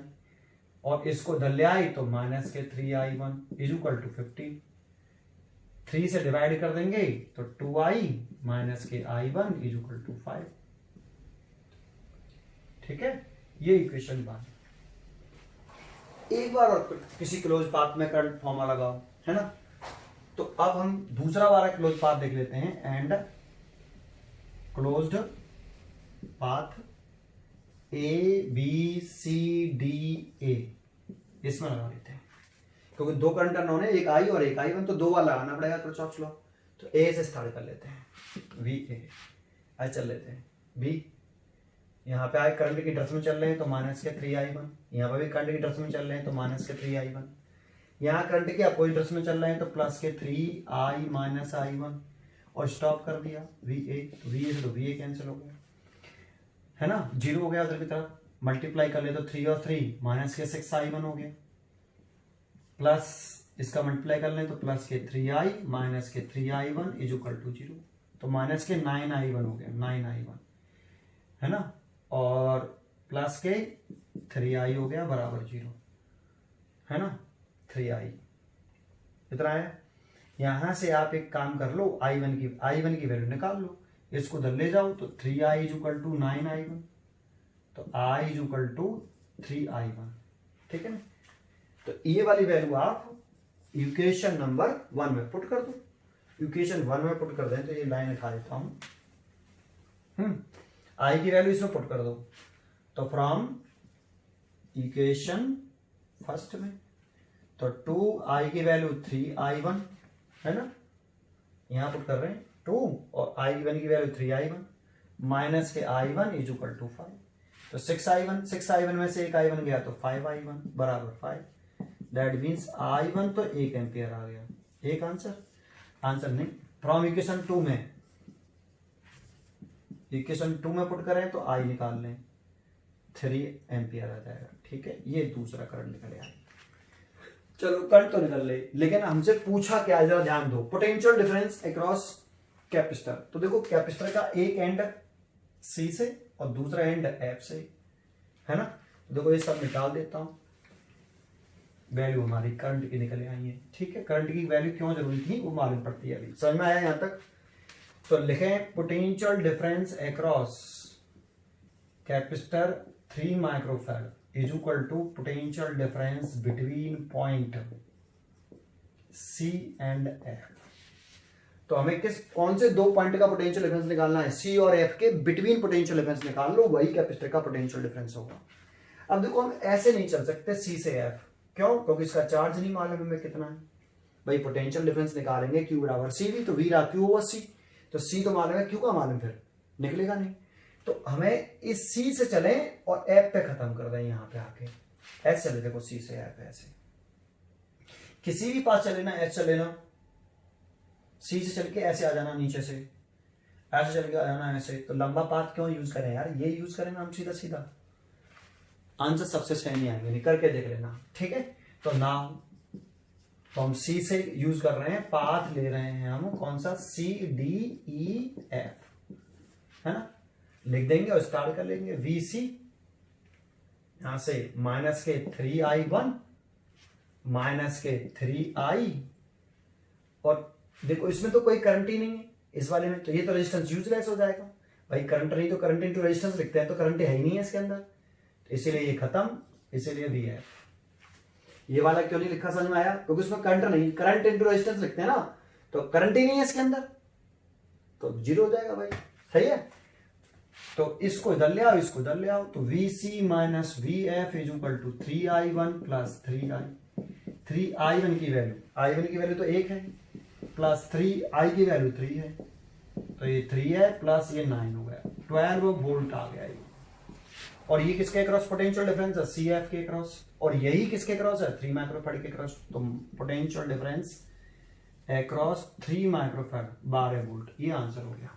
और इसको उधर ले आई तो माइनस के 3i1 इज इक्वल टू 15। 3 से डिवाइड कर देंगे तो 2i माइनस के i1 इज इक्वल टू 5। ठीक है, ये इक्वेशन 1। एक बार और किसी क्लोज पाथ में करंट फॉर्मूला लगाओ, है ना। तो अब हम दूसरा वाला क्लोज पाथ देख लेते हैं। And closed path A B C D A, इसमें लगा लेते हैं क्योंकि दो करंट टर्न है, एक आई और एक i1, तो दो बार लगाना पड़ेगा किरचॉफ लॉ। तो ए से स्टार्ट कर लेते हैं, वी ए आई चल लेते हैं। बी यहाँ पे करंट की डायरेक्शन में चल रहे हैं तो माइनस के 3i1, यहाँ पे भी करंट की डायरेक्शन में चल रहे हैं तो माइनस के 3i1, यहाँ करंट की अपोजिट डायरेक्शन में चल रहे हैं तो प्लस के 3i माइनस i1 और स्टॉप कर दिया वी ए। तो वी ए से तो वी ए कैंसिल हो गया, है ना, 0 हो गया उधर की तरफ। मल्टीप्लाई कर ले तो 3 और 3 माइनस के 6i1 हो गया, प्लस इसका मल्टीप्लाई कर ले तो प्लस के 3i माइनस के 3i1 इज इक्वल टू 0, तो माइनस के 9i1 हो गया, 9i1, है ना, और प्लस के 3i हो गया बराबर 0, है ना, 3i इतना है। यहां से आप एक काम कर लो, i1 की वैल्यू निकाल लो, इसको उधर ले जाओ तो 3i is equal to 9i1, तो i is equal to 3i1। ठीक है ना, तो ये वाली वैल्यू आप इक्वेशन नंबर 1 में पुट कर दो। इक्वेशन 1 में पुट कर दें तो ये लाइन उठा देता हूं, i की वैल्यू इसमें पुट कर दो। तो फ्रॉम इक्वेशन फर्स्ट में तो 2i की वैल्यू 3i1, है ना, यहां पुट कर रहे हैं 2 और i1 की वैल्यू 3i1 माइनस के i1 इज इक्वल टू 5, तो 6i1 में से एक i1 गया तो 5i1 बराबर 5। दैट मीन्स i1 तो 1 एम्पियर आ गया। एक आंसर नहीं। फ्रॉम इक्वेशन 2 में पुट करें तो i निकाल लें, 3 एम्पियर आ जाएगा। ठीक है, ये दूसरा करंट निकल आया। चलो करंट तो निकल ले, लेकिन हमसे पूछा क्या, जरा ध्यान दो, पोटेंशियल डिफरेंस अक्रॉस कैपेसिटर। तो देखो कैपेसिटर का एक एंड सी से और दूसरा एंड एफ से, है ना। तो देखो ये सब निकाल देता हूं, वैल्यू हमारी करंट की निकल आई है। ठीक है, करंट की वैल्यू क्यों जरूरी थी वो मालूम पड़ती है, अभी समझ में आया यहां तक। तो लिखें potential difference across capacitor 3 microfarad is equal to potential difference between point C and F. तो हमें कौन से दो पॉइंट का पोटेंशियल डिफरेंस निकालना है, सी और एफ के बिटवीन पोटेंशियल डिफरेंस निकाल लो, वही कैपेसिटर का पोटेंशियल डिफरेंस होगा। अब देखो हम ऐसे नहीं चल सकते सी से एफ, क्यों, क्योंकि इसका चार्ज नहीं मालूम हमें कितना है। भाई पोटेंशियल डिफरेंस निकालेंगे क्यू बराबर सी वी, तो वी रहा क्यू ओवर सी, तो सी तो मालूम है, क्यू का मालूम, फिर निकलेगा नहीं। तो हमें इस सी से चले और एफ पे खत्म कर दें, यहां पे आके ऐसे चले, देखो सी से एफ ऐसे, किसी भी पास चले ना, ऐसे चले ना, सी से चल के ऐसे आ जाना, नीचे से ऐसे चल के आ जाना ऐसे। तो लंबा पाथ क्यों यूज करें यार, ये यूज करें ना हम सीधा सीधा, आंसर सबसे सही नहीं आएंगे, निकल के देख लेना। ठीक है, तो नाउ तो हम सी से यूज कर रहे हैं, पाथ ले रहे हैं हम कौन सा, सी डी ई एफ, है ना, लिख देंगे और स्टार्ट कर लेंगे। वी सी यहां से माइनस के 3i1 माइनस के 3i, और देखो इसमें तो कोई करंट ही नहीं है इस वाले में, तो ये तो रेजिस्टेंस यूजलेस हो जाएगा। भाई करंट नहीं तो करंट इनटू रेजिस्टेंस लिखते हैं, तो करंट है ही नहीं है इसके अंदर, तो इसीलिए ये खत्म, इसीलिए वी एफ। ये वाला क्यों नहीं लिखा, समझ में आया, क्योंकि उसमें करंट नहीं, करंट इनटू रेजिस्टेंस लिखते हैं ना, तो करंट ही नहीं है इसके अंदर, तो 0 हो जाएगा भाई। सही है। तो इसको इधर ले आओ, इसको इधर ले आओ, तो VC minus VF is equal to 3I1 plus 3I। 3I1 की वैल्यू, I1 की वैल्यू तो 1 है, प्लस 3I की वैल्यू 3 है, तो ये 3 है प्लस ये 9 हो गया, 12 वोल्ट आ गया ये। और ये किसके क्रॉस पोटेंशियल डिफरेंस है? CF के क्रॉस। और यही किसके क्रॉस है? 3 माइक्रोफैराड के क्रॉस। तो potential difference across 3 microfarad 12 volt, ये आंसर हो गया।